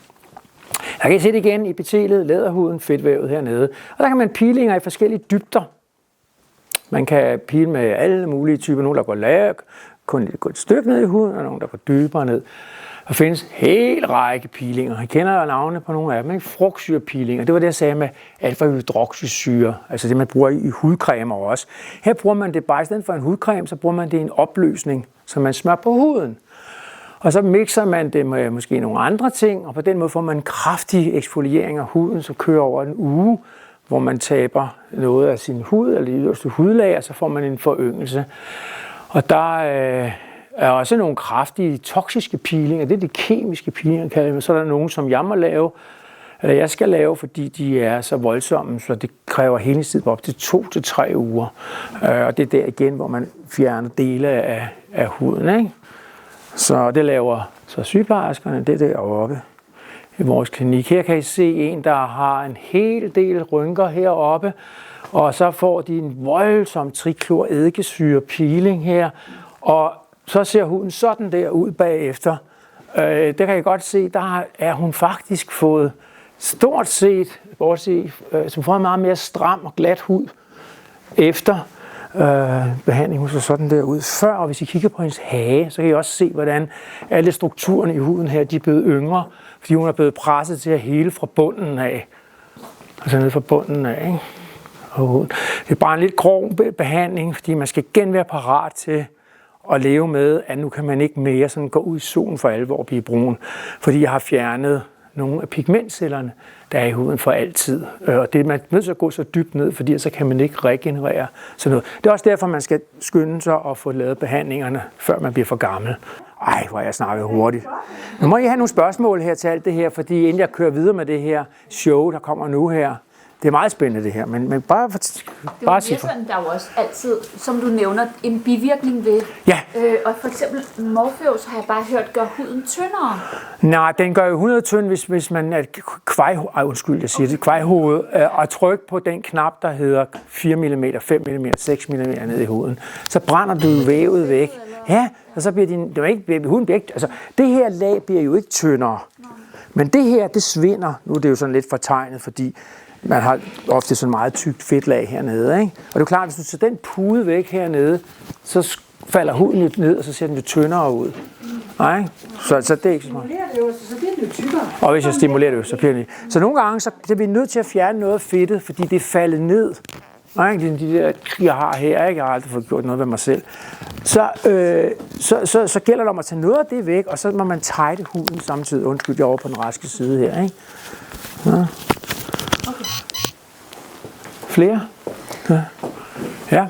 Jeg kan se det igen i epitelet, læderhuden, fedtvævet hernede. Og der kan man pilinger i forskellige dybder. Man kan pile med alle mulige typer. Nogle, der går et stykke ned i huden, og nogle, der går dybere ned. Der findes en hel række pilinger. Jeg kender navnene på nogle af dem. Frugtsyrepilinger. Det var det, jeg sagde med alfa-hydroxysyre. Altså det, man bruger i hudcremer også. Her bruger man det bare i stedet for en hudcreme, så bruger man det i en opløsning, som man smører på huden. Og så mixer man det med måske nogle andre ting, og på den måde får man en kraftig eksfoliering af huden, så kører over en uge, hvor man taber noget af sin hud, eller de yderste hudlag, og så får man en foryngelse. Og der er også nogle kraftige toksiske pilinger, det er de kemiske pilinger, kalder man. Så er der nogle, som jeg skal lave, fordi de er så voldsomme, så det kræver helingstid på op til 2 til 3 uger. Og det er der igen, hvor man fjerner dele af huden, ikke? Så det laver så sygeplejerskerne, det er deroppe i vores klinik. Her kan I se en, der har en hel del rynker heroppe, og så får de en voldsom trikloreddikesyre peeling her, og så ser huden sådan der ud bagefter. Det kan I godt se, der er hun faktisk fået stort set, som får en meget mere stram og glat hud efter behandling. Hun så sådan der ud før, og hvis I kigger på hendes hage, så kan I også se, hvordan alle strukturerne i huden her, de er blevet yngre, fordi hun er blevet presset til at hele fra bunden af. Altså ned fra bunden af, ikke? Og det er bare en lidt grov behandling, fordi man skal igen være parat til at leve med, at nu kan man ikke mere sådan gå ud i solen for alvor og blive brun, fordi jeg har fjernet nogle af pigmentcellerne, der er i huden for altid. Og det er man nødt til at gå så dybt ned, fordi så kan man ikke regenerere sådan noget. Det er også derfor, man skal skynde sig at få lavet behandlingerne, før man bliver for gammel. Ej, hvor jeg snakket hurtigt. Nu må I have nogle spørgsmål her til alt det her, fordi inden jeg kører videre med det her show, der kommer nu her, det er meget spændende det her, men bare sig for. Der er jo også altid, som du nævner, en bivirkning ved. Ja. Og for eksempel Morpheus har jeg bare hørt, gør huden tyndere. Nej, den gør jo 100 tynd, hvis man er kvejhoved, og tryk på den knap, der hedder 4 mm, 5 mm, 6 mm ned i huden. Så brænder du vævet væk. Ja, og så bliver huden bliver ikke, altså det her lag bliver jo ikke tyndere. Men det her, det svinder. Nu er det jo sådan lidt fortegnet, fordi man har ofte sådan meget tykt fedtlag hernede, ikke? Og det er jo klart, hvis du tager den pude væk hernede, så falder huden lidt ned, og så ser den jo tyndere ud. Nej, så det er ikke så meget. Så bliver det jo tykkere. Og hvis jeg stimulerer det, så bliver det. Så nogle gange så bliver vi nødt til at fjerne noget af fedtet, fordi det er faldet ned. Nej, de der, jeg har her, ikke? Jeg har aldrig fået gjort noget ved mig selv. Så gælder det om at tage noget af det væk, og så må man tighte huden samtidig. Undskyld, jeg over på den raske side her, ikke? Ja. Okay. Flere? Ja.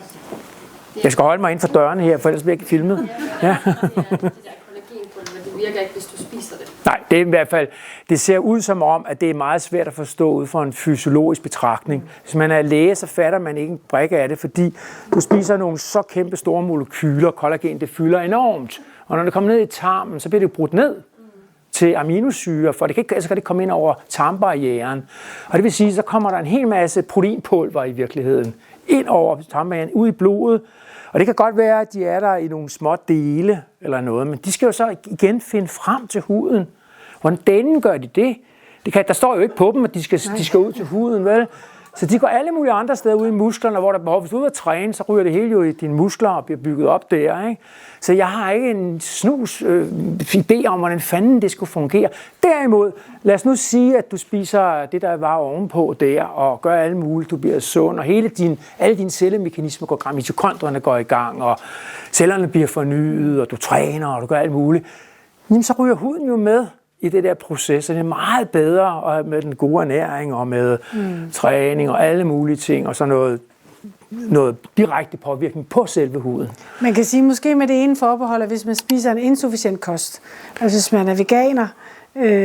Jeg skal holde mig inden for dørene her, for ellers bliver jeg ikke filmet. Ja. Det der kollagenpulver, det virker ikke, hvis du spiser det. Nej, det er i hvert fald, det ser ud som om, at det er meget svært at forstå ud fra en fysiologisk betragtning. Hvis man er læge, så fatter man ikke en brik af det, fordi du spiser nogle så kæmpe store molekyler, kollagen, det fylder enormt. Og når det kommer ned i tarmen, så bliver det brudt ned til aminosyre, for det kan det komme ind over tarmbarrieren. Og det vil sige, så kommer der en hel masse proteinpulver i virkeligheden ind over tarmbarrieren, ud i blodet. Og det kan godt være, at de er der i nogle små dele eller noget, men de skal jo så igen finde frem til huden. Hvordan delen gør de det? Der står jo ikke på dem, at de skal ud til huden, vel? Så de går alle mulige andre steder ud i musklerne, hvor der behov. Hvis du er ude at træne, så ryger det hele jo i dine muskler og bliver bygget op der, ikke? Så jeg har ikke en snus idé om, hvordan fanden det skulle fungere. Derimod, lad os nu sige, at du spiser det, der var ovenpå der, og gør alt muligt, du bliver sund, og alle dine cellemekanismer går i gang, mitokondrierne går i gang, og cellerne bliver fornyet, og du træner, og du gør alt muligt. Jamen, så ryger huden jo med i det der proces, og det er meget bedre med den gode ernæring og med træning og alle mulige ting, og så noget direkte påvirkning på selve huden. Man kan sige måske med det ene forbehold, at hvis man spiser en insufficient kost, altså hvis man er veganer,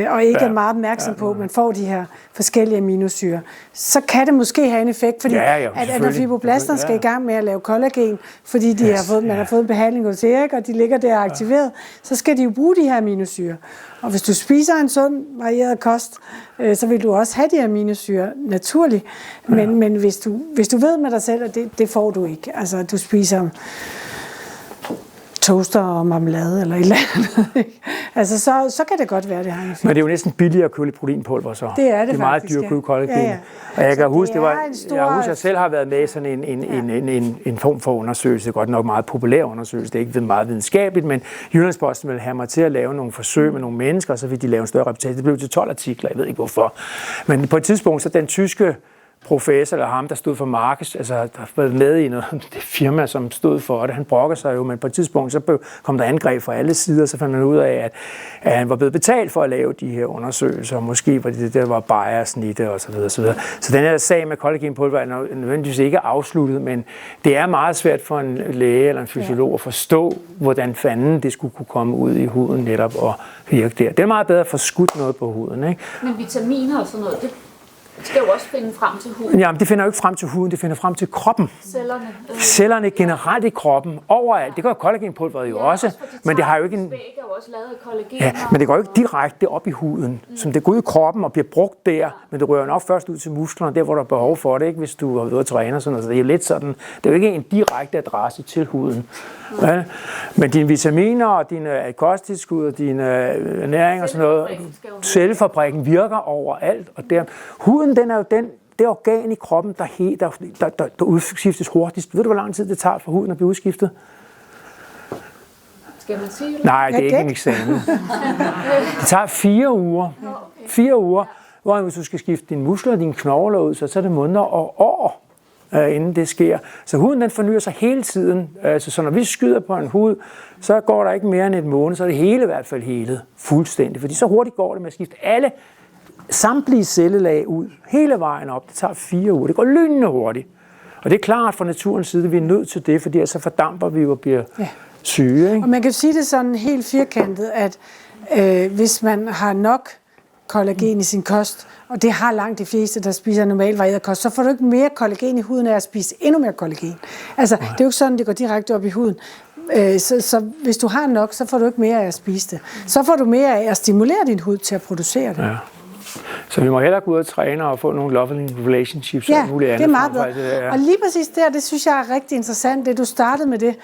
og ikke er meget opmærksom på, at man får de her forskellige aminosyrer, så kan det måske have en effekt, fordi at når fibroblasterne skal i gang med at lave kollagen, fordi man har fået en behandling hos Erik, og de ligger der aktiveret, så skal de jo bruge de her aminosyrer. Og hvis du spiser en sund, varieret kost, så vil du også have de aminosyrer naturligt. Men hvis du ved med dig selv, at det får du ikke. Altså, du spiser toaster og marmelade eller et eller andet. Altså, så kan det godt være, det har en effekt. Men det er jo næsten billigere at købe lidt proteinpulver så. Det er det Det er meget faktisk, dyrt at købe kollagen. Ja, ja. Og jeg kan huske, jeg jeg selv har været med i sådan en form for undersøgelse, godt nok meget populær undersøgelse, det er ikke meget videnskabeligt, men Jyllandsposten ville have mig til at lave nogle forsøg med nogle mennesker, og så ville de lave en større reportage. Det blev til 12 artikler, jeg ved ikke hvorfor. Men på et tidspunkt, så den tyske professor, eller ham, der stod for markeds, altså der var med i noget, det firma, som stod for det, han brokker sig jo, men på et tidspunkt, så kom der angreb fra alle sider, så fandt man ud af, at han var blevet betalt for at lave de her undersøgelser, og måske var det der var bias-snitte og så videre, så videre. Så den her sag med kollagenpulver er nødvendigvis ikke afsluttet, men det er meget svært for en læge eller en fysiolog at forstå, hvordan fanden det skulle kunne komme ud i huden netop og virke der. Det er meget bedre at få skudt noget på huden, ikke? Men vitaminer og sådan noget, det skal jo også finde frem til huden. Jamen, det finder jo ikke frem til huden, det finder frem til kroppen. Cellerne. Cellerne generelt i kroppen, overalt. Det gør kollagenpulveret jo også, men det har jo ikke en... Væg er jo også lavet af kollagen. Ja, men det går jo ikke direkte op i huden, som det går ud i kroppen og bliver brugt der, men det rører nok først ud til musklerne, der hvor der er behov for det, ikke? Hvis du har været ude at træne og sådan noget. Så det er jo lidt sådan, det er jo ikke en direkte adresse til huden. Ja? Men dine vitaminer og dine kosttilskud og dine ernæring og sådan noget, cellefabrikken virker overalt, og huden, den er jo det organ i kroppen, der udskiftes hurtigst. Ved du, hvor lang tid det tager for huden at blive udskiftet? Skal man sige det? Nej, det er ikke en eksamen. Det tager 4 uger. 4 uger, hvor hvis du skal skifte dine muskler og dine knogler ud, så er det måneder og år, inden det sker. Så huden den fornyer sig hele tiden. Så når vi skyder på en hud, så går der ikke mere end et måned, så er det hele i hvert fald helet fuldstændig. Fordi så hurtigt går det med at skifte samtlige cellelag ud, hele vejen op. Det tager 4 uger. Det går lynende hurtigt. Og det er klart fra naturens side, at vi er nødt til det, fordi så fordamper vi jo og bliver syge. Ikke? Og man kan sige det sådan helt firkantet, at hvis man har nok kollagen i sin kost, og det har langt de fleste, der spiser normal varieret kost, så får du ikke mere kollagen i huden af at spise endnu mere kollagen. Altså, det er jo ikke sådan, det går direkte op i huden. Så hvis du har nok, så får du ikke mere af at spise det. Så får du mere af at stimulere din hud til at producere det. Ja. Så vi må hellere gå ud og træne og få nogle loving relationships ja, og muligt andet. Det er meget bedre. Og lige præcis det synes jeg er rigtig interessant, det du startede med det.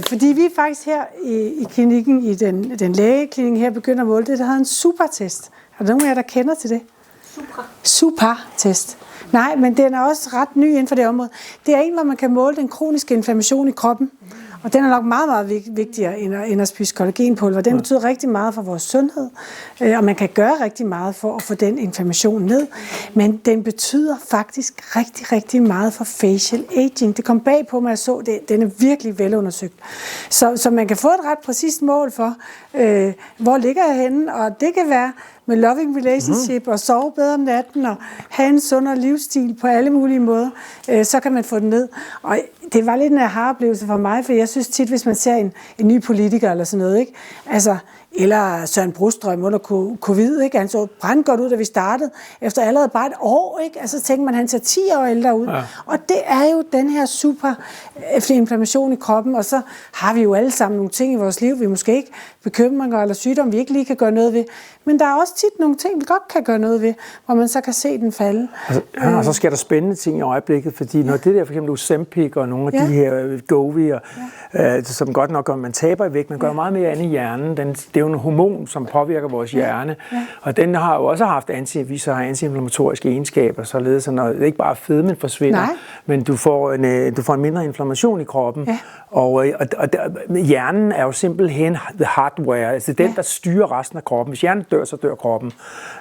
Fordi vi faktisk her i klinikken, i den lægeklinik her, begynder at måle det, der hedder en supertest. Er der nogen af jer, der kender til det? Supertest. Nej, men den er også ret ny inden for det område. Det er en, hvor man kan måle den kroniske inflammation i kroppen. Og den er nok meget, meget vigtigere end at spise kollagenpulver. Den betyder rigtig meget for vores sundhed, og man kan gøre rigtig meget for at få den inflammation ned. Men den betyder faktisk rigtig, rigtig meget for facial aging. Det kom bag på mig, jeg så det. Den er virkelig velundersøgt. Så man kan få et ret præcist mål for, hvor ligger jeg henne, og det kan være med loving relationship og sove bedre om natten og have en sundere livsstil på alle mulige måder, så kan man få den ned. Og det var lidt en aha-oplevelse for mig, for jeg synes tit, hvis man ser en ny politiker eller sådan noget, ikke? Altså, eller Søren Brostrøm under covid, ikke? Han så brandgodt ud, da vi startede, efter allerede bare et år, ikke? Altså, så tænker man, han ser 10 år ældre ud. Ja. Og det er jo den her super inflammation i kroppen, og så har vi jo alle sammen nogle ting i vores liv, vi måske ikke bekymringer eller sygdom, vi ikke lige kan gøre noget ved. Men der er også tit nogle ting, vi godt kan gøre noget ved, hvor man så kan se den falde. Altså, og så sker der spændende ting i øjeblikket, fordi når det der for eksempel Ozempic og nogle af de her Wegovy, som godt nok gør, man taber i vægt, man gør meget mere andet i hjernen. Det er jo en hormon, som påvirker vores hjerne, og den har jo også haft antiinflammatoriske egenskaber, således at når ikke bare fedmen forsvinder, men du får en mindre inflammation i kroppen. Ja. Og hjernen er jo simpelthen the hardware, altså den, der styrer resten af kroppen. Hvis hjernen dør, så dør kroppen.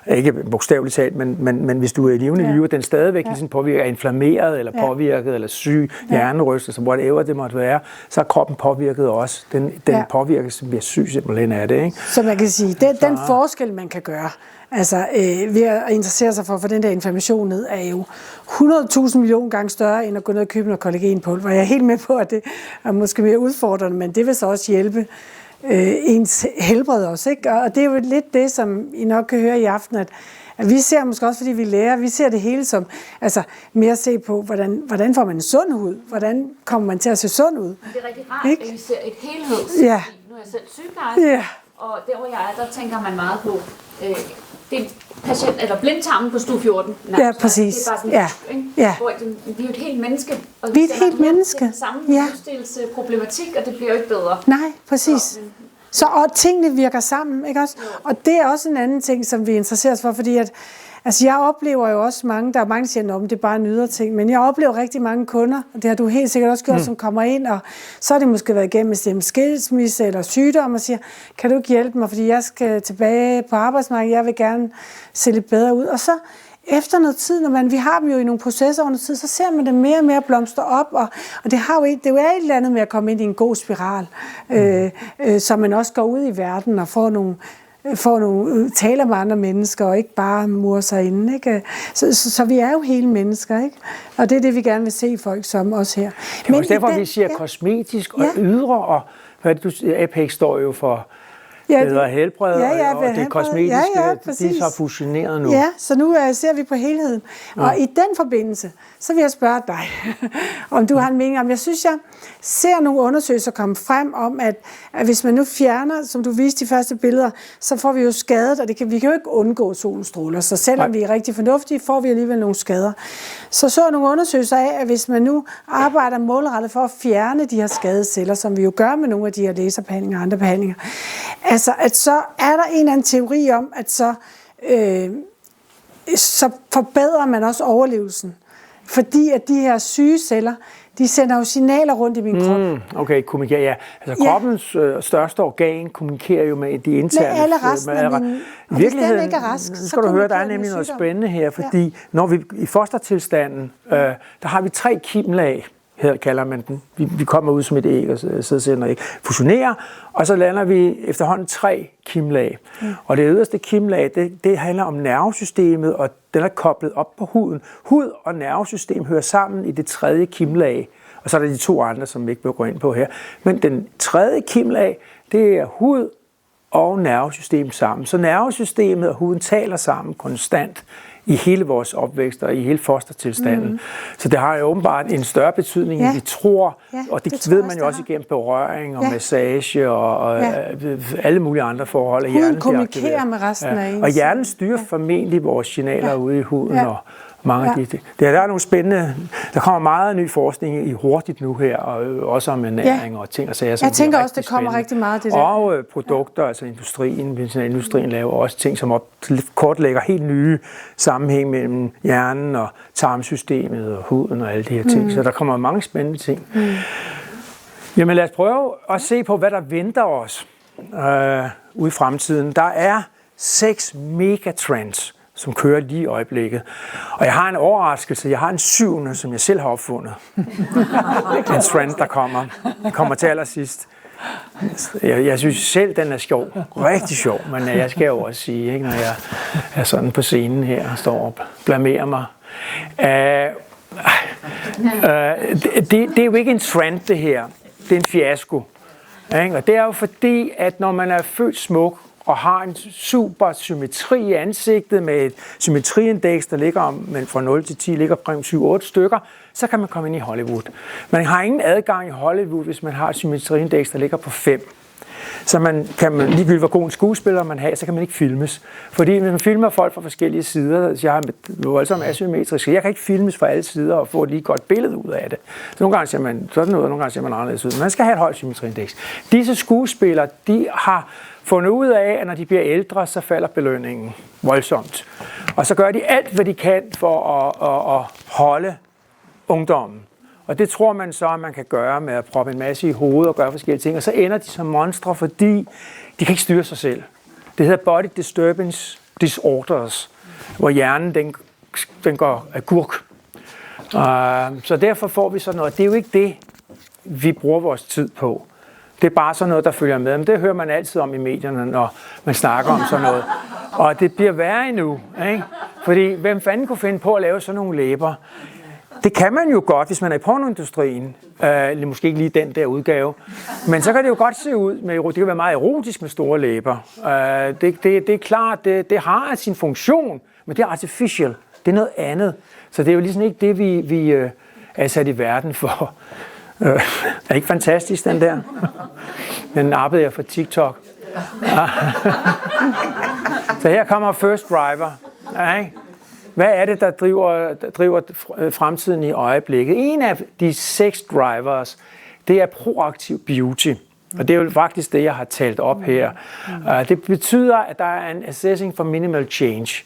Ikke bogstaveligt talt, men hvis du er i levende liv, den stadigvæk ligesom påvirker, er inflammeret eller påvirket, eller syg, hjernerystelse, whatever det måtte være, så er kroppen påvirket også. Den påvirkes, som bliver syg simpelthen af det. Ikke? Så man kan sige, den forskel, man kan gøre, altså ved at interessere sig for at få den der inflammation ned, er jo 100.000 millioner gange større, end at gå ned og købe noget kollagenpulver. Jeg er helt med på, at det er måske mere udfordrende, men det vil så også hjælpe ens helbred også. Ikke? Og det er jo lidt det, som I nok kan høre i aften, at vi ser måske også, fordi vi lærer, vi ser det hele som, altså mere at se på, hvordan får man en sund hud? Hvordan kommer man til at se sund ud? Det er rigtig rart, at vi ser et helheds. Ja. Nu er jeg selv sygeplejerske, ja. og der hvor jeg er, der tænker man meget på det er patient, eller blindtarmen på stue 14. Ja, præcis. Det er bare sådan, Ja. ikke? Ja. Hvor vi er jo et helt menneske. Og Vi er et helt menneske. til den samme Ja. livsstilsproblematik, og det bliver jo ikke bedre. Nej, præcis. Så og tingene virker sammen, ikke også? Og det er også en anden ting, som vi interesserer os for, fordi at, altså jeg oplever jo også mange, der er mange, der siger, at det er bare en ydre ting, men jeg oplever rigtig mange kunder, og det har du helt sikkert også gjort, som kommer ind, og så har det måske været igennem en skilsmisse eller sygdom, og siger, kan du ikke hjælpe mig, fordi jeg skal tilbage på arbejdsmarkedet, jeg vil gerne se lidt bedre ud. Og så efter noget tid, når vi har dem jo i nogle processer over noget tid, så ser man det mere og mere blomstre op, og det er jo et eller andet med at komme ind i en god spiral, så man også går ud i verden og får nogle taler med andre mennesker, og ikke bare murer sig inde. Ikke? Så vi er jo hele mennesker, ikke? Og det er det, vi gerne vil se folk som os her. Det er også derfor, vi siger kosmetisk og ydre, og Apex står jo for bedre helbred, og det kosmetiske, de er så fusioneret nu. Ja, så nu ser vi på helheden. Og i den forbindelse, så vil jeg spørge dig, om du har en mening om, jeg synes, jeg ser nogle undersøgelser komme frem om, at hvis man nu fjerner, som du viste de første billeder, så får vi jo skadet, og vi kan jo ikke undgå solens stråler, så selvom vi er rigtig fornuftige, får vi alligevel nogle skader. Så nogle undersøgelser af, at hvis man nu arbejder målrettet for at fjerne de her skadede celler, som vi jo gør med nogle af de her laserbehandlinger og andre behandlinger, altså at så er der en eller anden teori om, at så forbedrer man også overlevelsen. Fordi at de her syge celler, de sender jo signaler rundt i min krop. Okay, kommunikerer, ja. Altså kroppens største organ kommunikerer jo med de interne. Med alle resten af min... I virkeligheden, ikke er rask, så skal du høre, der er nemlig noget spændende her, fordi når vi i fostertilstanden, der har vi 3 kimlag, her kalder man den. Vi kommer ud som et æg og sædceller ikke fusionerer, og så lander vi efterhånden 3 kimlag. Og det yderste kimlag, det handler om nervesystemet, og den er koblet op på huden. Hud og nervesystem hører sammen i det 3. kimlag, og så er der de 2 andre, som vi ikke vil gå ind på her. Men den 3. kimlag, det er hud og nervesystem sammen. Så nervesystemet og huden taler sammen konstant i hele vores opvækst og i hele fostertilstanden. Så det har jo åbenbart en større betydning, end vi tror, og det ved man jo også igennem berøring og massage og alle mulige andre forhold. Huden kommunikerer med resten af ens. Og hjernen styrer formentlig vores signaler ude i huden og mange af de. Der er nogle spændende, der kommer meget ny forskning i hurtigt nu her, og også om ernæring og ting og sager, som jeg tænker også, det kommer rigtig meget det der. Og produkter, altså industrien laver også ting, som kortlægger helt nye sammenhæng mellem hjernen og tarmsystemet og huden og alle de her ting. Så der kommer mange spændende ting. Jamen lad os prøve at se på, hvad der venter os ude i fremtiden. Der er 6 megatrends, som kører lige i øjeblikket. Og jeg har en overraskelse. Jeg har en 7., som jeg selv har opfundet. En trend, der kommer til allersidst. Jeg synes selv, den er sjov. Rigtig sjov. Men jeg skal jo også sige, ikke, når jeg er sådan på scenen her og står og blamerer mig. Det er jo ikke en trend, det her. Det er en fiasko. Og det er jo fordi, at når man er født smuk, og har en super symmetri i ansigtet med et symmetriindeks, der ligger fra 0 til 10, ligger omkring 7-8 stykker, så kan man komme ind i Hollywood. Man har ingen adgang i Hollywood, hvis man har et symmetriindeks, der ligger på 5. Så ligegyldigt hvor god en skuespiller man har, så kan man ikke filmes. Fordi hvis man filmer folk fra forskellige sider, så jeg har jo alle sammen asymmetriske, jeg kan ikke filmes fra alle sider og få et lige godt billede ud af det. Så nogle gange ser man sådan ud, og nogle gange ser man anderledes ud. Man skal have et højt symmetriindeks. Disse skuespillere, de har fundet ud af, at når de bliver ældre, så falder belønningen voldsomt. Og så gør de alt, hvad de kan for at holde ungdommen. Og det tror man så, at man kan gøre med at proppe en masse i hovedet og gøre forskellige ting. Og så ender de som monstre, fordi de kan ikke styre sig selv. Det hedder body disturbance disorders, hvor hjernen den går agurk. Så derfor får vi sådan noget. Det er jo ikke det, vi bruger vores tid på. Det er bare sådan noget, der følger med. Men det hører man altid om i medierne, når man snakker om sådan noget. Og det bliver værre endnu, ikke? Fordi hvem fanden kunne finde på at lave sådan nogle læber? Det kan man jo godt, hvis man er i pornoindustrien. Måske ikke lige den der udgave. Men så kan det jo godt se ud med, det kan være meget erotisk med store læber. Det er klart, det har sin funktion, men det er artificial. Det er noget andet. Så det er jo ligesom ikke det, vi er sat i verden for. Er ikke fantastisk, den der? Den nappede jeg fra TikTok. Så her kommer first driver. Nej. Hvad er det, der driver fremtiden i øjeblikket? En af de 6 drivers, det er proaktiv beauty. Og det er jo faktisk det, jeg har talt op her. Det betyder, at der er en assessing for minimal change.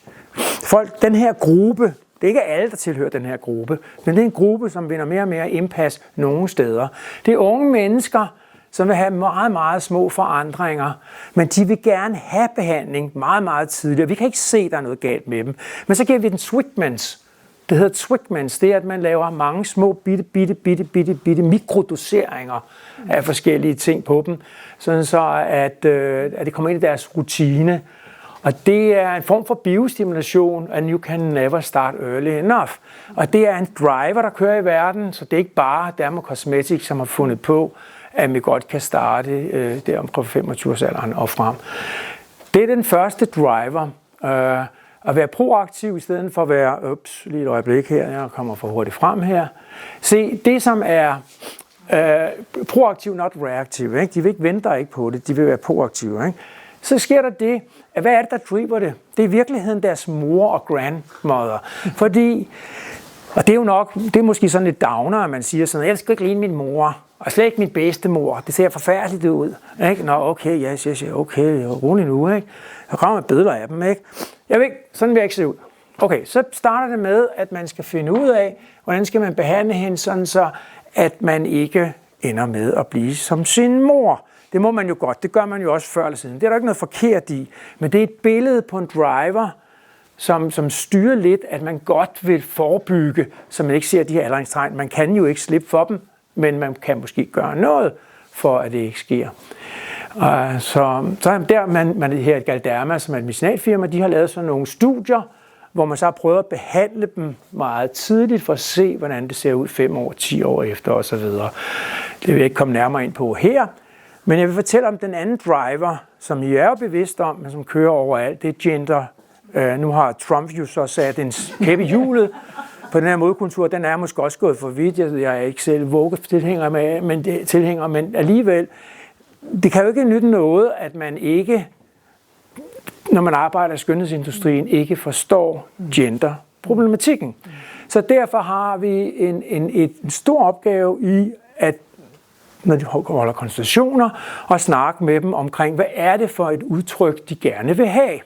Folk, den her gruppe, det er ikke alle, der tilhører den her gruppe, men det er en gruppe, som vinder mere og mere indpas nogle steder. Det er unge mennesker, som vil have meget, meget små forandringer, men de vil gerne have behandling meget, meget tidligere. Vi kan ikke se, at der er noget galt med dem. Men så giver vi den Twigmans. Det hedder Twigmans. Det er, at man laver mange små, bitte mikrodoseringer af forskellige ting på dem, sådan så at det kommer ind i deres rutine. Og det er en form for biostimulation, and you can never start early enough. Og det er en driver, der kører i verden, så det er ikke bare Derma Cosmetics, som har fundet på, at vi godt kan starte der omkring 25-årsalderen og frem. Det er den første driver. At være proaktiv i stedet for at være... lige et øjeblik her, jeg kommer for hurtigt frem her. Se, det som er proaktiv, not reactive, ikke? De vil ikke vente ikke på det, de vil være proaktive. Ikke? Så sker der det, at hvad er det, der driver det? Det er i virkeligheden deres mor og grandmother. Fordi, og det er jo nok, det er måske sådan lidt downer, at man siger sådan, jeg skal ikke ligne min mor, og slet ikke min bedstemor. Det ser forfærdeligt ud. Ikke? Nå, okay, yes, okay, rolig nu, ikke? Jeg kommer med billeder af dem, ikke? Jeg ved ikke, sådan vil jeg ikke se ud. Okay, så starter det med, at man skal finde ud af, hvordan skal man behandle hende, sådan så, at man ikke ender med at blive som sin mor. Det må man jo godt, det gør man jo også før eller siden. Det er der ikke noget forkert i, men det er et billede på en driver, som styrer lidt, at man godt vil forebygge, så man ikke ser de her aldringstegn. Man kan jo ikke slippe for dem, men man kan måske gøre noget, for at det ikke sker. Så der man her et Galderma, som er et medicinalfirma, de har lavet sådan nogle studier, hvor man så har prøvet at behandle dem meget tidligt for at se, hvordan det ser ud 5 år, 10 år efter osv. Det vil jeg ikke komme nærmere ind på her. Men jeg vil fortælle om den anden driver, som I er jo bevidst om, men som kører overalt. Det er gender. Nu har Trump jo så sat en kæppe i hjulet på den her modkultur. Den er måske også gået for vidt. Jeg er ikke selv tilhænger, men alligevel, det kan jo ikke nytte noget, at man ikke, når man arbejder i skønhedsindustrien, ikke forstår genderproblematikken. Så derfor har vi en stor opgave i, at når de holder konsultationer, og snakke med dem omkring, hvad er det for et udtryk, de gerne vil have.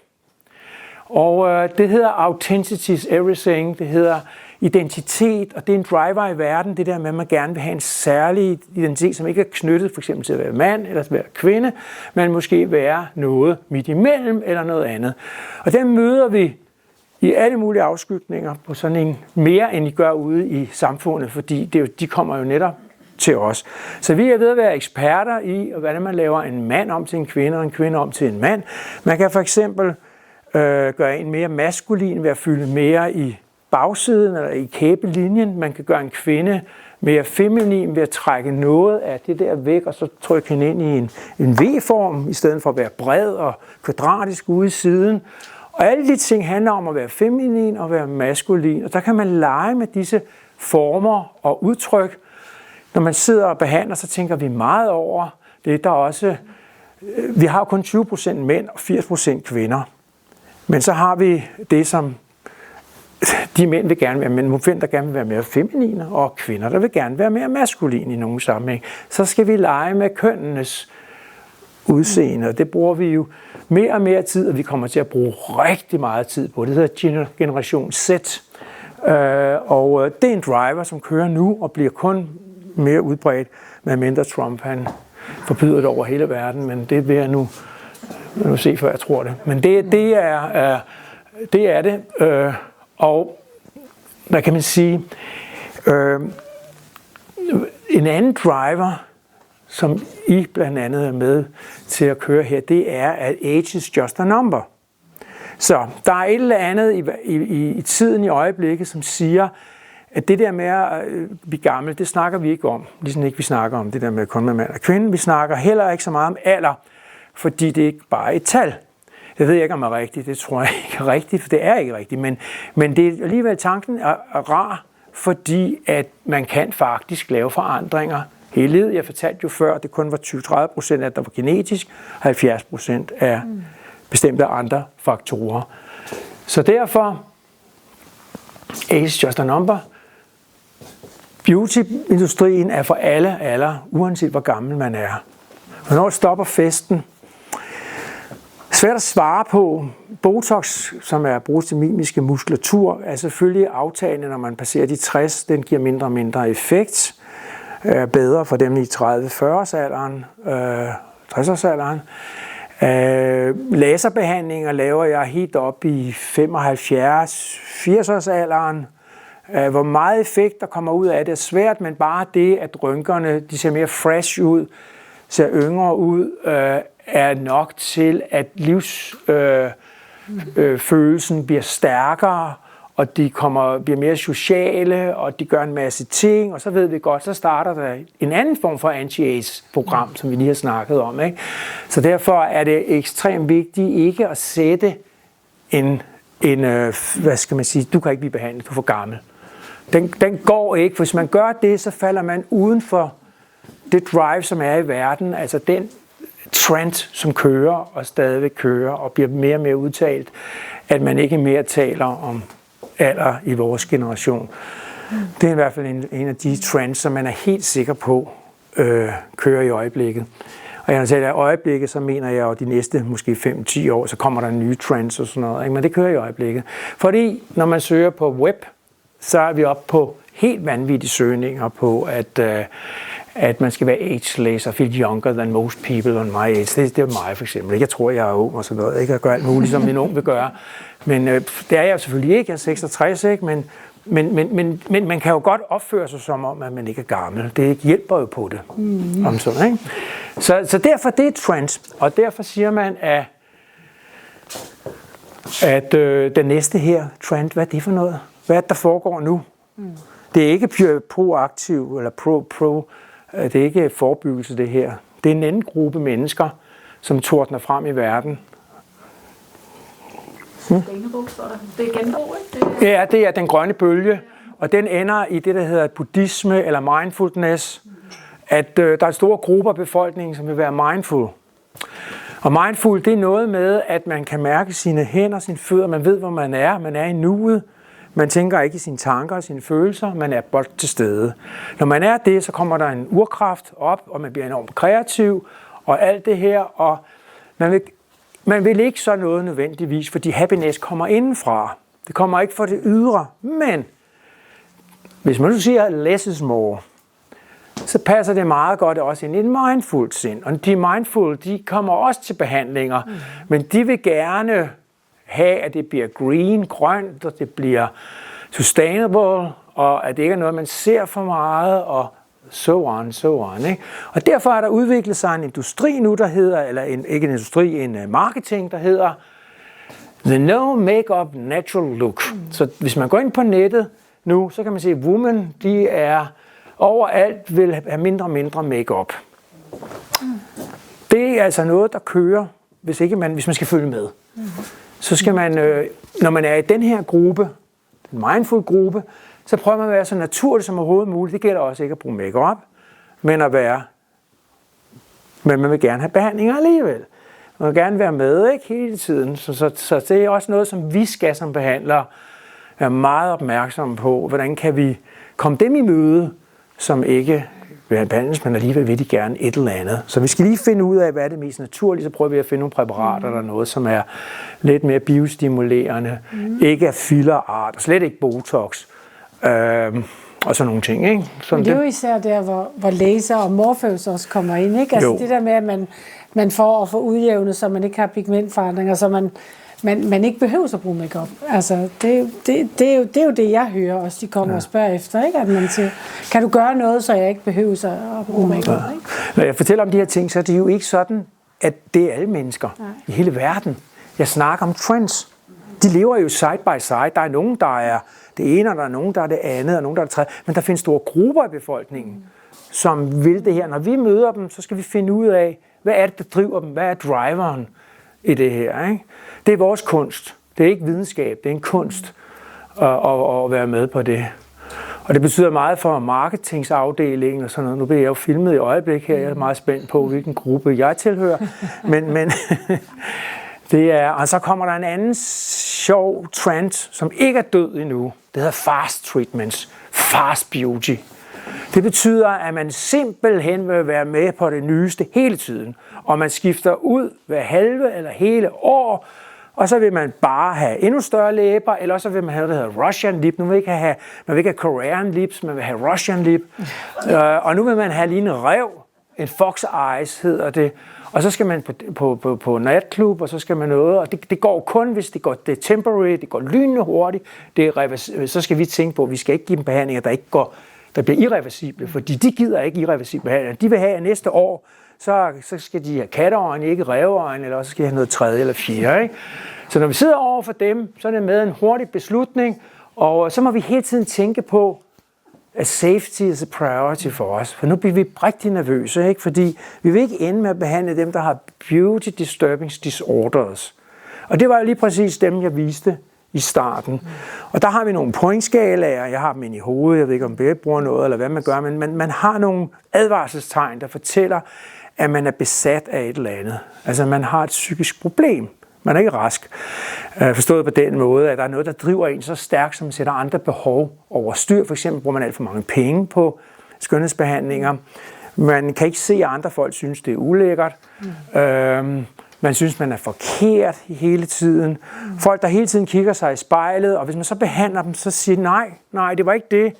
Og det hedder authenticity is everything, det hedder identitet, og det er en driver i verden, det der med, at man gerne vil have en særlig identitet, som ikke er knyttet for eksempel til at være mand eller at være kvinde, men måske være noget midt imellem eller noget andet. Og der møder vi i alle mulige afskygninger på sådan en mere, end I gør ude i samfundet, fordi de kommer jo netop til os. Så vi er ved at være eksperter i, hvordan man laver en mand om til en kvinde, og en kvinde om til en mand. Man kan for eksempel gøre en mere maskulin ved at fylde mere i bagsiden eller i kæbelinjen. Man kan gøre en kvinde mere feminin ved at trække noget af det der væk, og så trykke hende ind i en V-form, i stedet for at være bred og kvadratisk ude i siden. Og alle de ting handler om at være feminin og være maskulin, og der kan man lege med disse former og udtryk. Når man sidder og behandler, så tænker vi meget over det. Der også, vi har kun 20% mænd og 80% kvinder. Men så har vi det, som de mænd vil gerne være, men mænd, der gerne vil være mere feminine, og kvinder, der vil gerne være mere maskuline i nogle sammenhæng. Så skal vi lege med kønnenes udseende, og det bruger vi jo mere og mere tid, og vi kommer til at bruge rigtig meget tid på. Det hedder generation Z, og det er en driver, som kører nu og bliver kun mere udbredt, medmindre Trump han forbyder det over hele verden, men det vil jeg nu se, før jeg tror det. Men det er det. Og hvad kan man sige? En anden driver, som I blandt andet er med til at køre her, det er, at age is just a number. Så der er et eller andet i tiden i øjeblikket, som siger, at det der med at blive gammel, det snakker vi ikke om. Ligesom ikke vi snakker om det der med kun med mand og kvinde. Vi snakker heller ikke så meget om alder, fordi det er ikke bare et tal. Jeg ved ikke, om det er rigtigt. Det tror jeg ikke er rigtigt, for det er ikke rigtigt. Men det er alligevel, tanken er rar, fordi at man kan faktisk lave forandringer hele livet. Jeg fortalte jo før, at det kun var 20-30% af, der var genetisk, 70% af bestemte andre faktorer. Så derfor, age is just a number. Beauty-industrien er for alle alder, uanset hvor gammel man er. Hvornår stopper festen? Svært at svare på. Botox, som er brugt til mimiske muskulatur, er selvfølgelig aftagende, når man passerer de 60. Den giver mindre og mindre effekt. Bedre for dem i 30-40-årsalderen, 60-årsalderen. Laserbehandlinger laver jeg helt op i 75-80-årsalderen. Hvor meget effekt der kommer ud af det er svært, men bare det, at rynkerne de ser mere fresh ud, ser yngre ud, er nok til, at livsfølelsen bliver stærkere, og de bliver mere sociale, og de gør en masse ting, og så ved vi godt, så starter der en anden form for anti-age-program, som vi lige har snakket om. Ikke? Så derfor er det ekstremt vigtigt ikke at sætte hvad skal man sige, du kan ikke blive behandlet, du er for gammel. Den går ikke. Hvis man gør det, så falder man uden for det drive, som er i verden, altså den trend, som kører og stadigvæk kører og bliver mere og mere udtalt, at man ikke mere taler om alder i vores generation. Det er i hvert fald en af de trends, som man er helt sikker på kører i øjeblikket. Og når jeg siger øjeblikket, så mener jeg jo de næste måske 5-10 år, så kommer der nye trends og sådan noget. Ikke? Men det kører i øjeblikket. Fordi når man søger på web, så er vi oppe på helt vanvittige søgninger på, at man skal være ageless og feel younger than most people on my age. Det er mig for eksempel. Jeg tror, jeg er ung og sådan noget. Jeg kan gøre alt muligt, som min ung vil gøre. Men det er jeg selvfølgelig ikke. Jeg er 66, ikke? Men man kan jo godt opføre sig som om, at man ikke er gammel. Det hjælper jo på det. Om sådan, ikke? Så derfor det er trends. Og derfor siger man, at den næste her trend, hvad er det for noget? Hvad er det, der foregår nu? Det er ikke proaktiv eller det er ikke forebyggelse, det her. Det er en anden gruppe mennesker, som tordner frem i verden. Genbrug, står der. Det er genbrug, ikke? Ja, det er den grønne bølge, og den ender i det, der hedder buddhisme eller mindfulness, at der er store grupper af befolkningen, som vil være mindful. Og mindful, det er noget med, at man kan mærke sine hænder, sine fødder, man ved, hvor man er i nuet. Man tænker ikke i sine tanker og sine følelser, man er blot til stede. Når man er det, så kommer der en urkraft op, og man bliver enormt kreativ, og alt det her, og man vil ikke så noget nødvendigvis, fordi happiness kommer indenfra. Det kommer ikke fra det ydre, men hvis man nu siger less is more, så passer det meget godt også ind i et mindful sind. Og de mindful, de kommer også til behandlinger, men de vil gerne have, at det bliver grønt, og det bliver sustainable, og at det ikke er noget, man ser for meget, og so on. Ikke? Og derfor er der udviklet sig en industri nu, der hedder, ikke en industri, en marketing, der hedder The No Makeup Natural Look. Så hvis man går ind på nettet nu, så kan man se, at women, de er overalt vil have mindre og mindre makeup. Det er altså noget, der kører, hvis man skal følge med. Så skal man, når man er i den her gruppe, den mindful gruppe, så prøver man at være så naturlig som overhovedet muligt. Det gælder også ikke at bruge makeup, men man vil gerne have behandlinger alligevel. Man vil gerne være med, ikke, hele tiden. Så det er også noget, som vi skal som behandlere være meget opmærksomme på. Hvordan kan vi komme dem i møde, som ikke vil have behandles, men alligevel vil de gerne et eller andet. Så vi skal lige finde ud af, hvad er det mest naturlige, så prøver vi at finde nogle præparater eller noget, som er lidt mere biostimulerende, ikke af fillerart, og slet ikke Botox, og sådan nogle ting. Ikke? Men det er jo især der, hvor laser og Morpheus også kommer ind, ikke? Altså det der med, at man får at få udjævnet, så man ikke har pigmentforandringer, så man ikke behøver at bruge makeup. Altså, det er jo det, jeg hører også, de kommer og spørger efter, ikke? At man siger, kan du gøre noget, så jeg ikke behøver at bruge makeup, ikke? Når jeg fortæller om de her ting, så er det jo ikke sådan, at det er alle mennesker i hele verden. Jeg snakker om trends. De lever jo side by side. Der er nogen, der er det ene, og der er nogen, der er det andet, og nogen, der er det tredje. Men der findes store grupper i befolkningen, som vil det her. Når vi møder dem, så skal vi finde ud af, hvad er det, der driver dem? Hvad er driveren i det her? Ikke? Det er vores kunst. Det er ikke videnskab, det er en kunst at være med på det. Og det betyder meget for marketingsafdelingen og sådan noget. Nu bliver jeg jo filmet i øjeblik her. Jeg er meget spændt på, hvilken gruppe jeg tilhører. Men Og så kommer der en anden sjov trend, som ikke er død endnu. Det hedder fast treatments, fast beauty. Det betyder, at man simpelthen vil være med på det nyeste hele tiden. Og man skifter ud hver halve eller hele år, og så vil man bare have endnu større læber, eller så vil man have det, der hedder Russian lip. Nu vil man vil ikke have Korean lips, man vil have Russian lip. Og nu vil man have lige en rev, en fox eyes hedder det. Og så skal man på natklub, og så skal man noget, og det går kun, hvis det er temporary, det går lynende hurtigt. Så skal vi tænke på, at vi skal ikke give dem behandlinger, der bliver irreversible, fordi de gider ikke irreversible behandlinger. De vil have, at næste år, så skal de have katteøjne, ikke ræveøjne, eller også skal de have noget tredje eller fjerde. Ikke? Så når vi sidder over for dem, så er det med en hurtig beslutning, og så må vi hele tiden tænke på, at safety is a priority for os. For nu bliver vi rigtig nervøse, ikke? Fordi vi vil ikke ende med at behandle dem, der har beauty disturbance disorders. Og det var jo lige præcis dem, jeg viste i starten. Og der har vi nogle pointskalaer, jeg har dem inde i hovedet, jeg ved ikke om Berit bruger noget, eller hvad man gør, men man har nogle advarselstegn, der fortæller, at man er besat af et eller andet. Altså man har et psykisk problem. Man er ikke rask. Forstået på den måde, at der er noget, der driver en så stærkt, som sætter andre behov over styr. For eksempel bruger man alt for mange penge på skønhedsbehandlinger. Man kan ikke se, at andre folk synes, det er ulækkert. Man synes, man er forkert hele tiden. Folk, der hele tiden kigger sig i spejlet, og hvis man så behandler dem, så siger de, nej, det var ikke det.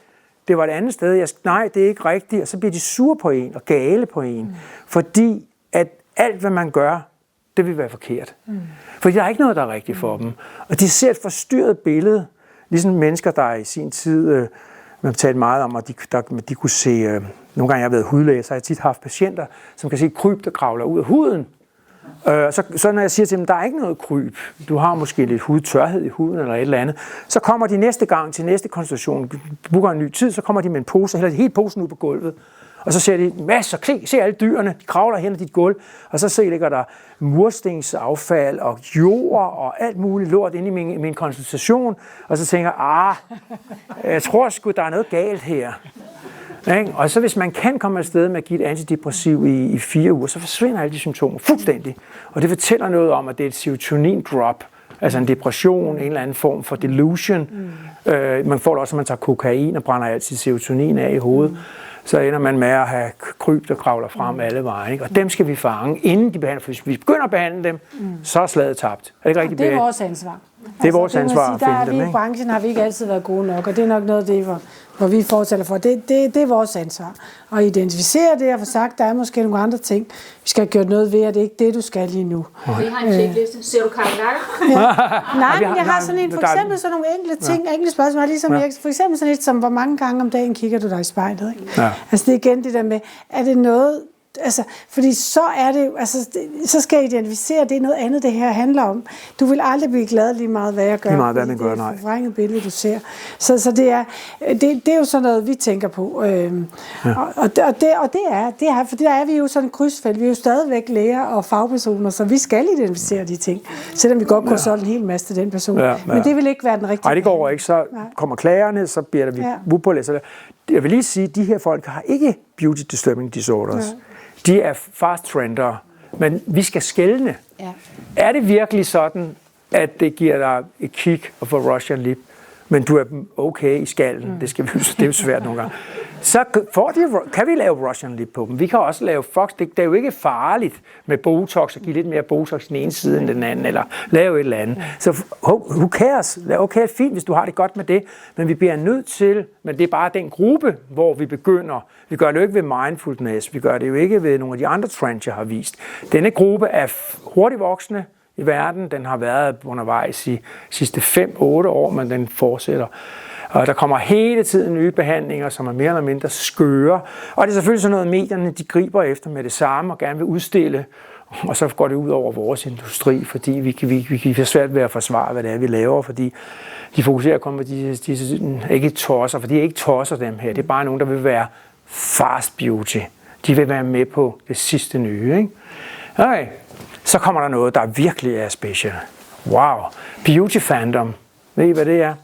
Det var et andet sted. Nej, det er ikke rigtigt. Og så bliver de sure på en og gale på en. Fordi at alt, hvad man gør, det vil være forkert. Fordi der er ikke noget, der er rigtigt for dem. Og de ser et forstyrret billede, ligesom mennesker, der i sin tid, man har talt meget om, at de kunne se, nogle gange jeg har været hudlæge, så har jeg tit haft patienter, som kan se kryb, der kravler ud af huden. Så når jeg siger til dem, der er ikke noget kryb, du har måske lidt hudtørhed i huden eller et eller andet, så kommer de næste gang til næste konsultation, booker en ny tid, så kommer de med en pose, og hælder helt posen ud på gulvet. Og så ser de masser, se alle dyrene, de kravler hen ad dit gulv, og så ligger der murstensaffald og jord og alt muligt lort inde i min konsultation, og så tænker jeg tror sgu, der er noget galt her. Og så hvis man kan komme afsted med at give et antidepressiv i 4 uger, så forsvinder alle de symptomer fuldstændig. Og det fortæller noget om, at det er et serotonin-drop, altså en depression, en eller anden form for delusion. Man får det også, at man tager kokain og brænder altid serotonin af i hovedet. Så ender man med at have kryb, der kravler frem alle vejen. Ikke? Og dem skal vi fange, inden de behandler. For hvis vi begynder at behandle dem, så er slaget tabt. Er det ikke rigtigt? Det er vores ansvar. Det er vores ansvar at finde dem. I branchen har vi ikke altid været gode nok, og det er nok noget af det, hvor vi fortæller for. Det er vores ansvar. At identificere det og få sagt, der er måske nogle andre ting, vi skal have gjort noget ved, og det er ikke det, du skal lige nu. Vi har en checkliste. Ser du karakter? Nej, men jeg har sådan en, for eksempel sådan nogle enkelte ting, enkelte spørgsmål, ligesom for eksempel sådan et, som hvor mange gange om dagen kigger du dig i spejlet, ikke? Ja. Altså det er igen det der med, er det noget, altså, fordi så er det, altså, så skal jeg identificere, det er noget andet, det her handler om. Du vil aldrig blive glad lige meget, hvad jeg gør. Lige meget, hvad man gør, nej. Det er et forvrænget billede, du ser. Så det er jo sådan noget, vi tænker på. Og det er, for der er vi jo sådan et krydsfelt. Vi er jo stadigvæk læger og fagpersoner, så vi skal identificere de ting. Selvom vi godt kunne solge en hel masse til den person. Ja. Men det vil ikke være den rigtige. Nej, det går ikke. Så kommer klagerne, så bliver der upålæsset. Jeg vil lige sige, at de her folk har ikke beauty disturbing disorders. Ja. De er fast trendere, men vi skal skelne. Ja. Er det virkelig sådan, at det giver dig et kick og få Russian lip, men du er okay i skallen? Det er jo svært nogle gange. Så kan vi lave Russian lip på dem. Vi kan også lave fox. Det er jo ikke farligt med Botox og give lidt mere Botox den ene side end den anden, eller lave et eller andet. Så who cares? Okay, fint, hvis du har det godt med det, men vi bliver nødt til, men det er bare den gruppe, hvor vi begynder. Vi gør det jo ikke ved mindfulness, vi gør det jo ikke ved nogle af de andre trends, jeg har vist. Denne gruppe er hurtigt voksne i verden. Den har været undervejs i sidste 5-8 år, men den fortsætter. Og der kommer hele tiden nye behandlinger, som er mere eller mindre skøre. Og det er selvfølgelig sådan noget, medierne de griber efter med det samme og gerne vil udstille. Og så går det ud over vores industri, fordi vi kan svært ved at forsvare, hvad det er, vi laver, fordi de fokuserer kun på de ikke tosser, for de er ikke tosser dem her. Det er bare nogen, der vil være fast beauty. De vil være med på det sidste nye. Ikke? Okay. Så kommer der noget, der virkelig er special. Wow. Beauty fandom. Ved I, hvad det er?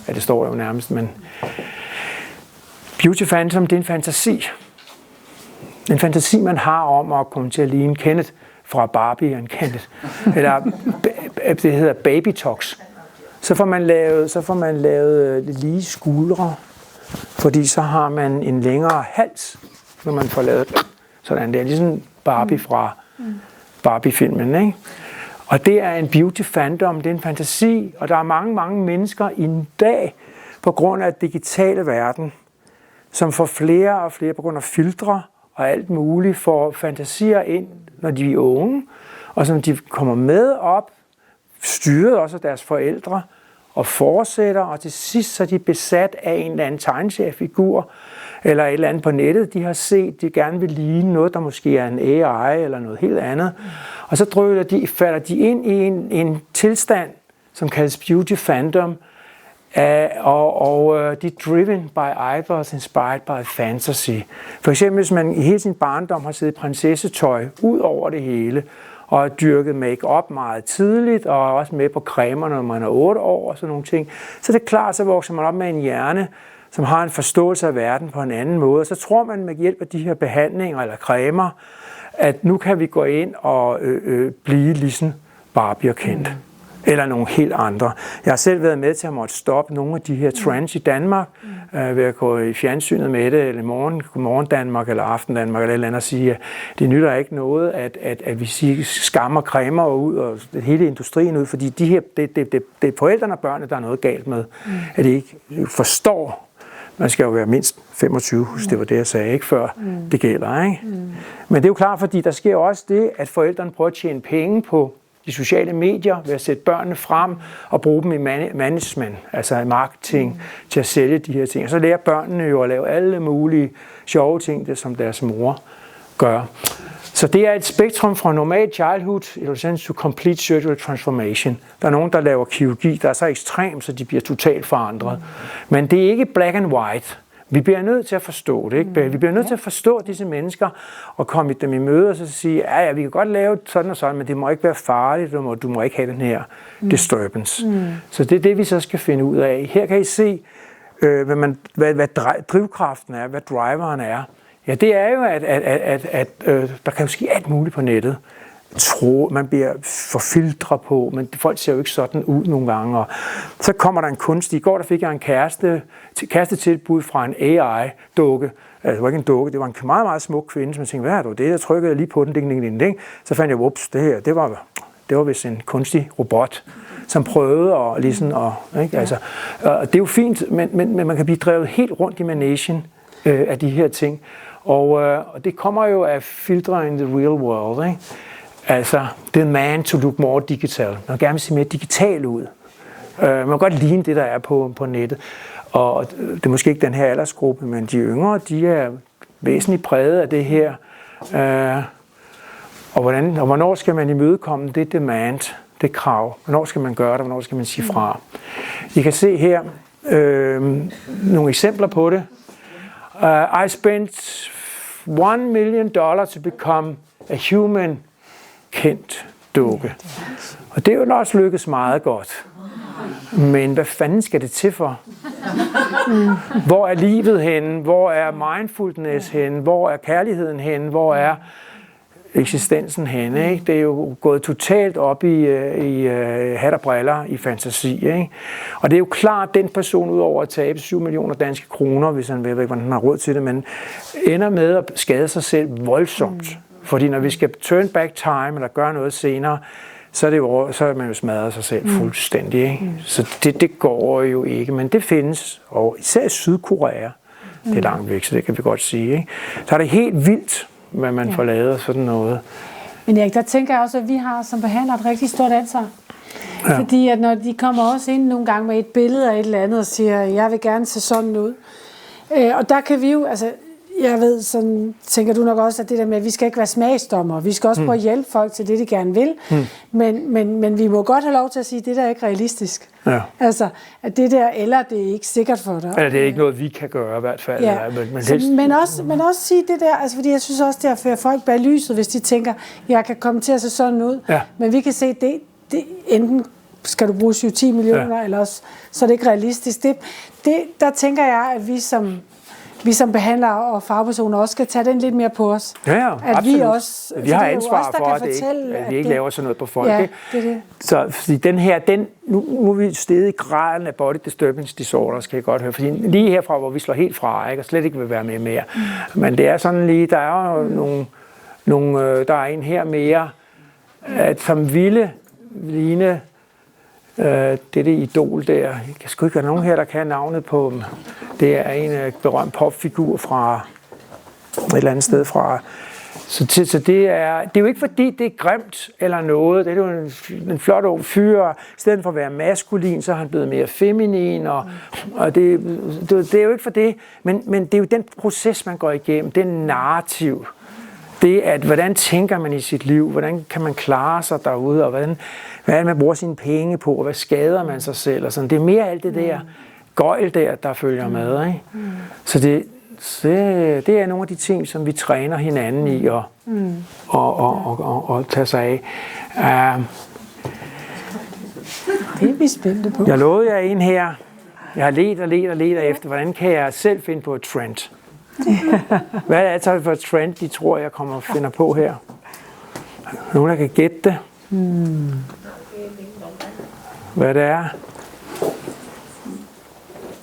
Ja, det står jo nærmest, men beauty fandom, det er en fantasi. En fantasi, man har om at komme til at ligne Kenneth fra Barbie and Ken. Eller det hedder Baby Talks. Så får man lavet lige skuldre, fordi så har man en længere hals, når man får lavet sådan der. Ligesom Barbie fra Barbie-filmen, ikke? Og det er en beauty fandom, det er en fantasi, og der er mange, mange mennesker i en dag, på grund af den digitale verden, som får flere og flere på grund af filtre og alt muligt, får fantasier ind, når de er unge, og som de kommer med op, styret også af deres forældre, og fortsætter, og til sidst så er de besat af en eller anden tegneseriefigur, eller et eller andet på nettet, de har set, de gerne vil ligne noget, der måske er en AI, eller noget helt andet. Og så falder de ind i en tilstand, som kaldes beauty fandom, og de er driven by idols, inspired by fantasy. For eksempel, hvis man i hele sin barndom har siddet prinsessetøj ud over det hele, og har dyrket make-up meget tidligt, og også med på cremer, når man er 8 år og sådan nogle ting, så det er klart, så vokser man op med en hjerne, som har en forståelse af verden på en anden måde. Så tror man med hjælp af de her behandlinger eller cremer, at nu kan vi gå ind og blive ligesom Barbie og Ken. Eller nogle helt andre. Jeg har selv været med til at måtte stoppe nogle af de her trends i Danmark, ved at gå i fjernsynet med det, eller morgen Danmark, eller aften Danmark, eller et eller andet, og sige, at det nytter ikke noget, at vi skammer cremer ud, og hele industrien ud, fordi det er forældrene og børnene, der er noget galt med, at de ikke forstår. Man skal jo være mindst 25, det var det, jeg sagde, ikke før det gælder, ikke? Men det er jo klart, fordi der sker også det, at forældrene prøver at tjene penge på de sociale medier, ved at sætte børnene frem og bruge dem i management, altså i marketing, til at sælge de her ting. Og så lærer børnene jo at lave alle mulige sjove ting, det som deres mor gør. Så det er et spektrum fra normal childhood to complete surgical transformation. Der er nogen, der laver kirurgi, der er så ekstremt, så de bliver totalt forandret. Men det er ikke black and white. Vi bliver nødt til at forstå det, ikke? Vi bliver nødt til at forstå disse mennesker og komme dem i møde og så sige, ja, vi kan godt lave sådan og sådan, men det må ikke være farligt, du må ikke have den her disturbance. Så det er det, vi så skal finde ud af. Her kan I se, hvad drivkraften er, hvad driveren er. Ja, det er jo, at der kan jo ske alt muligt på nettet. Man bliver for filtre på, men folk ser jo ikke sådan ud nogle gange. Og så kommer der en kunstig. I går der fik jeg en kærestetilbud fra en AI-dukke. Altså, det var ikke en dukke, det var en meget, meget smuk kvinde, som jeg tænkte, hvad er det? Jeg trykkede lige på den, ding. Så fandt jeg, ups, det var vist en kunstig robot, som prøvede at ligesom, ikke? Altså, og det er jo fint, men man kan blive drevet helt rundt i managen af de her ting. Og det kommer jo af filtre in the real world, ikke? Altså, demand to look more digital. Man vil gerne se mere digital ud. Man kan godt ligne det, der er på nettet. Og det er måske ikke den her aldersgruppe, men de yngre, de er væsentligt præget af det her. Og hvornår skal man imødekomme det demand, det krav? Hvornår skal man gøre det, hvornår skal man sige fra? I kan se her nogle eksempler på det. I spent $1 million to become a human kendt dukke. Og det er jo også lykkes meget godt. Men hvad fanden skal det til for? Hvor er livet henne? Hvor er mindfulness henne? Hvor er kærligheden henne? Hvor er eksistensen henne? Ikke? Det er jo gået totalt op i hat og briller, i fantasi. Ikke? Og det er jo klart, at den person, udover at tabe 7 millioner danske kroner, hvis han ved ikke, hvordan han har råd til det, men ender med at skade sig selv voldsomt. Fordi når vi skal turn back time, eller gøre noget senere, så er man jo smadret sig selv fuldstændig. Ikke? Så det går jo ikke, men det findes, og især i Sydkorea, det er langt væk, så det kan vi godt sige. Ikke? Så er det helt vildt, hvad man får lavet sådan noget. Men Erik, der tænker jeg også, at vi har som behandler et rigtig stort ansvar. Ja. Fordi at når de kommer også ind nogle gange med et billede af et eller andet og siger, jeg vil gerne se sådan ud. Og der kan vi jo, altså jeg ved, sådan tænker du nok også, at det der med, at vi skal ikke være smagsdommer. Vi skal også prøve at hjælpe folk til det, de gerne vil. Men vi må godt have lov til at sige, at det der er ikke realistisk. Ja. Altså, at det der, eller det er ikke sikkert for dig. Eller det er ikke noget, vi kan gøre i hvert fald. Ja. Men også sige det der, altså fordi jeg synes også, det er at føre folk bag lyset, hvis de tænker, jeg kan komme til at se sådan ud. Ja. Men vi kan se, det enten skal du bruge 7-10 millioner, eller også, så er det ikke realistisk. Der tænker jeg, at vi som vi som behandlere og fagpersoner også skal tage den lidt mere på os. Ja, at absolut. vi også, vi har det er jo ansvar os, der for, kan at, det ikke, fortælle, at vi ikke laver sådan noget på folk. Ja, ikke? det er det. Så fordi den her, nu er vi steget i graden af body disturbance disorders, kan jeg godt høre. Fordi lige herfra, hvor vi slår helt fra, ikke, og slet ikke vil være med mere. Men det er sådan lige, der er jo nogle der er en her mere, at som ville ligne dette idol der. Jeg kan sgu ikke være nogen her, der kan navnet på dem. Det er en berømt popfigur fra et eller andet sted fra. Så det er jo ikke fordi, det er grimt eller noget. Det er jo en flot ung fyr. I stedet for at være maskulin, så er han blevet mere feminin. Og det er jo ikke for det. Men det er jo den proces, man går igennem. Det er narrativ. Det er, at hvordan tænker man i sit liv? Hvordan kan man klare sig derude? Og hvad er det, man bruger sine penge på? Og hvad skader man sig selv? Og sådan. Det er mere alt det der gøjl der følger med. Ikke? Så det er nogle af de ting, som vi træner hinanden i at tage sig af. Det er vi spændte på. Jeg lovede jer en her. Jeg har ledt efter, hvordan kan jeg selv finde på et trend? Hvad er det så for et trend, de tror, jeg kommer og finder på her? Nogen, der kan gætte det? Hvad det er?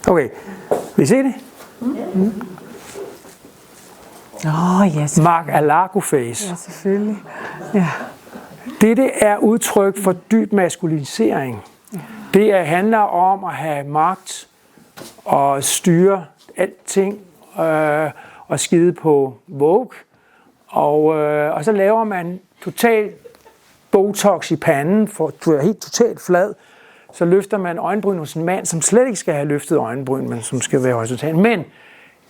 Okay, vil I se det? Yes. Mar-a-Lago-face. Ja, selvfølgelig. Ja. Dette er udtryk for dyb maskulinisering. Det handler om at have magt og styre alting og skide på Vogue. Og så laver man total botox i panden, for at du er helt totalt flad. Så løfter man øjenbryn hos en mand, som slet ikke skal have løftet øjenbryn, men som skal være horisontal. Men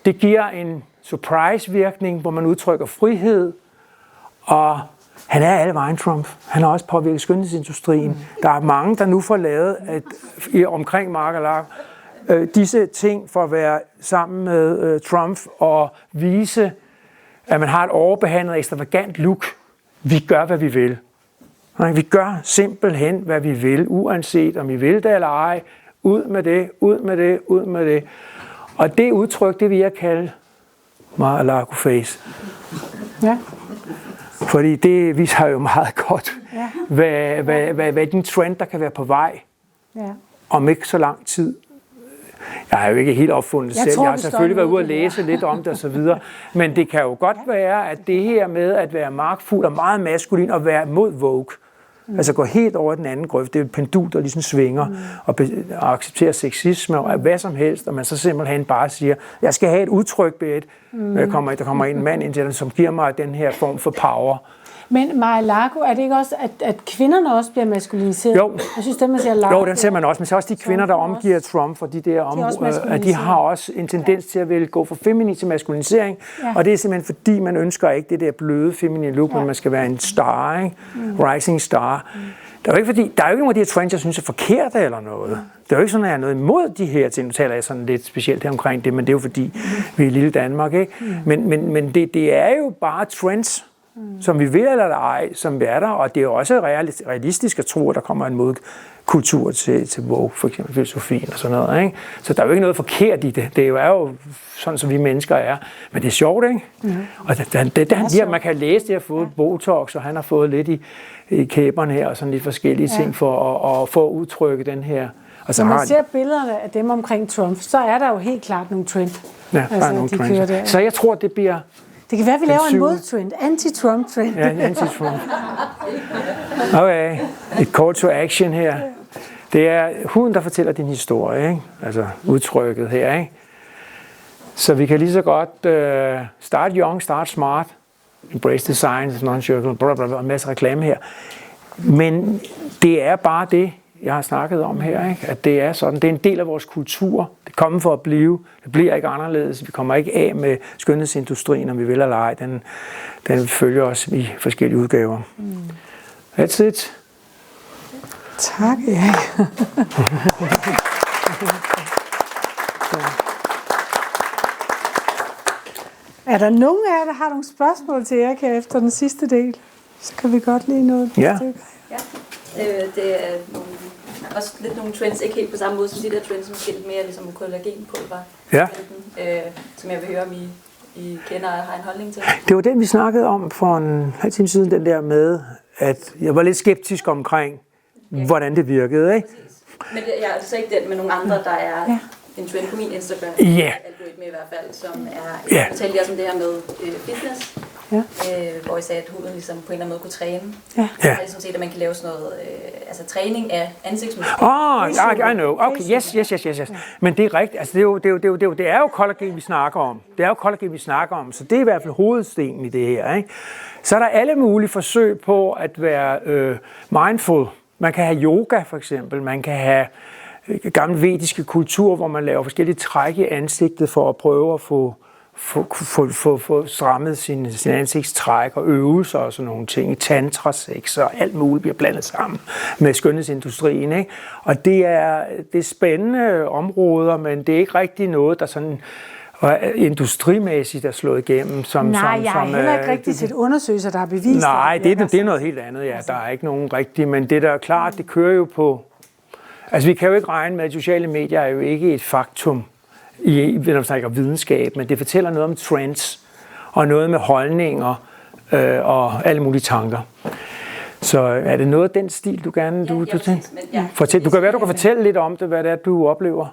det giver en surprise-virkning, hvor man udtrykker frihed, og han er alle vejen Trump. Han har også påvirket skønhedsindustrien. Der er mange, der nu får lavet omkring Mar-a-Lago disse ting for at være sammen med Trump og vise, at man har et overbehandlet, ekstravagant look. Vi gør, hvad vi vil. Vi gør simpelthen, hvad vi vil, uanset om vi vil det eller ej. Ud med det, ud med det, ud med det. Og det udtryk, det vil jeg kalde Mar-a-Lago-face. Ja. Fordi det viser jo meget godt, hvad den trend, der kan være på vej om ikke så lang tid. Jeg har jo ikke helt opfundet det selv. Jeg har selvfølgelig været ude og læse lidt om det og så videre. Men det kan jo godt være, at det her med at være magtfuld og meget maskulin og være mod Vogue, altså gå helt over den anden grøft, det er et pendul, der ligesom svinger og accepterer sexisme og hvad som helst, og man så simpelthen bare siger, jeg skal have et udtryk, Berit. Der kommer en mand ind til den, som giver mig den her form for power. Men Mar-a-Lago, er det ikke også, at kvinderne også bliver maskuliniseret? Jo. Jeg synes, det man siger Lago. Jo, den ser man også, men så også de kvinder, der omgiver Trump for de der områder, de har også en tendens til at vil gå fra feminin til maskulinisering, og det er simpelthen fordi, man ønsker ikke det der bløde feminine look, men man skal være en star, ikke? Rising star. Der er jo ikke nogen af de her trends, jeg synes er forkerte eller noget. Det er jo ikke sådan, at jeg er noget imod de her ting. Nu taler jeg sådan lidt specielt her omkring det, men det er jo fordi, vi er lille Danmark, ikke? Men det er jo bare trends, som vi vil eller ej, som er der, og det er jo også realistisk at tro, at der kommer en modkultur til Vogue, for eksempel filosofien og sådan noget, ikke? Så der er jo ikke noget forkert i det. Det er jo sådan, som vi mennesker er. Men det er sjovt, ikke? Og man kan læse, at de har fået botox, og han har fået lidt i kæberne her, og sådan lidt forskellige ting for at få udtrykke den her. Og så når man ser billederne af dem omkring Trump, så er der jo helt klart nogle trend. Ja, altså, nogle trends. Så jeg tror, det bliver... Det kan være, at vi laver en modtrend, anti-Trump-trend. Ja, en anti-Trump. Okay, et call to action her. Det er huden, der fortæller din historie, ikke? Altså udtrykket her, ikke? Så vi kan lige så godt start young, start smart, embrace design, non-circle, en masse reklame her. Men det er bare det, jeg har snakket om her, ikke? At det er sådan, det er en del af vores kultur. Det kommer for at blive. Det bliver ikke anderledes. Vi kommer ikke af med skønhedsindustrien, om vi vil eller ej. Den følger os i forskellige udgaver. That's it. Tak, Erik. Er der nogen af jer, der har nogle spørgsmål til Erik her efter den sidste del? Så kan vi godt lige nå et stykke. Ja, det er nogle også lidt nogle trends, ikke helt på samme måde som de der trends, måske lidt mere ligesom kollagenpulver. Ja. Som jeg vil høre, om I kender og har en holdning til. Det var den, vi snakkede om for en halv time siden, den der med, at jeg var lidt skeptisk omkring, hvordan det virkede, ikke? Præcis. Men jeg er altså ikke den med nogle andre, der er en trend på min Instagram, algoritme i hvert fald, som er, jeg fortalte jer om det her med fitness, hvor I sagde, at huden ligesom på en eller anden måde kunne træne. Jeg har ligesom set, at man kan lave sådan noget, altså træning af ansigtsmuskler. I know. Okay, yes. Men det er rigtigt. Altså, det er jo kollagen, vi snakker om. Så det er i hvert fald hovedstenen i det her, ikke? Så er der alle mulige forsøg på at være mindful. Man kan have yoga, for eksempel. Man kan have gamle vediske kultur, hvor man laver forskellige træk i ansigtet for at prøve at få strammet sin ansigtstræk og øvelser og sådan nogle ting. Tantra-sex og alt muligt bliver blandet sammen med skønhedsindustrien, ikke? Og det er spændende områder, men det er ikke rigtig noget, der sådan industrimæssigt er slået igennem. Jeg har heller ikke rigtig set undersøgelser, der har bevist. Nej, det er noget helt andet, ja. Der er ikke nogen rigtig, men det der er klart, det kører jo på. Altså vi kan jo ikke regne med, at sociale medier er jo ikke et faktum, når man snakker videnskab, men det fortæller noget om trends, og noget med holdninger, og alle mulige tanker. Så er det noget af den stil, du gerne du kan være, du kan fortælle lidt om det, hvad det er, du oplever?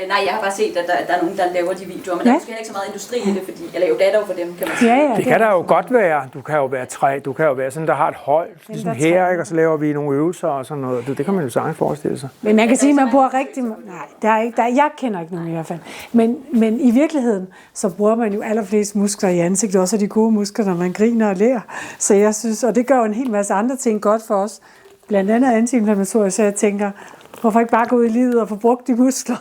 Nej, jeg har bare set, at der er nogen, der laver de videoer, men der er måske ikke så meget industri i det, fordi jeg laver data for dem, kan man sige. Det kan der jo godt være. Du kan jo være sådan, der har et hold, ligesom her, ikke? Og så laver vi nogle øvelser og sådan noget. Det kan man jo sagtens forestille sig. Men man kan sige, at man bruger rigtig... Nej, jeg kender ikke nogen i hvert fald. Men i virkeligheden, så bruger man jo allerflest muskler i ansigtet, også de gode muskler, når man griner og ler. Så jeg synes, og det gør jo en hel masse andre ting godt for os. Blandt andet antiinflammatorisk, så jeg tænker... Hvorfor ikke bare gå ud i livet og få brugt de muskler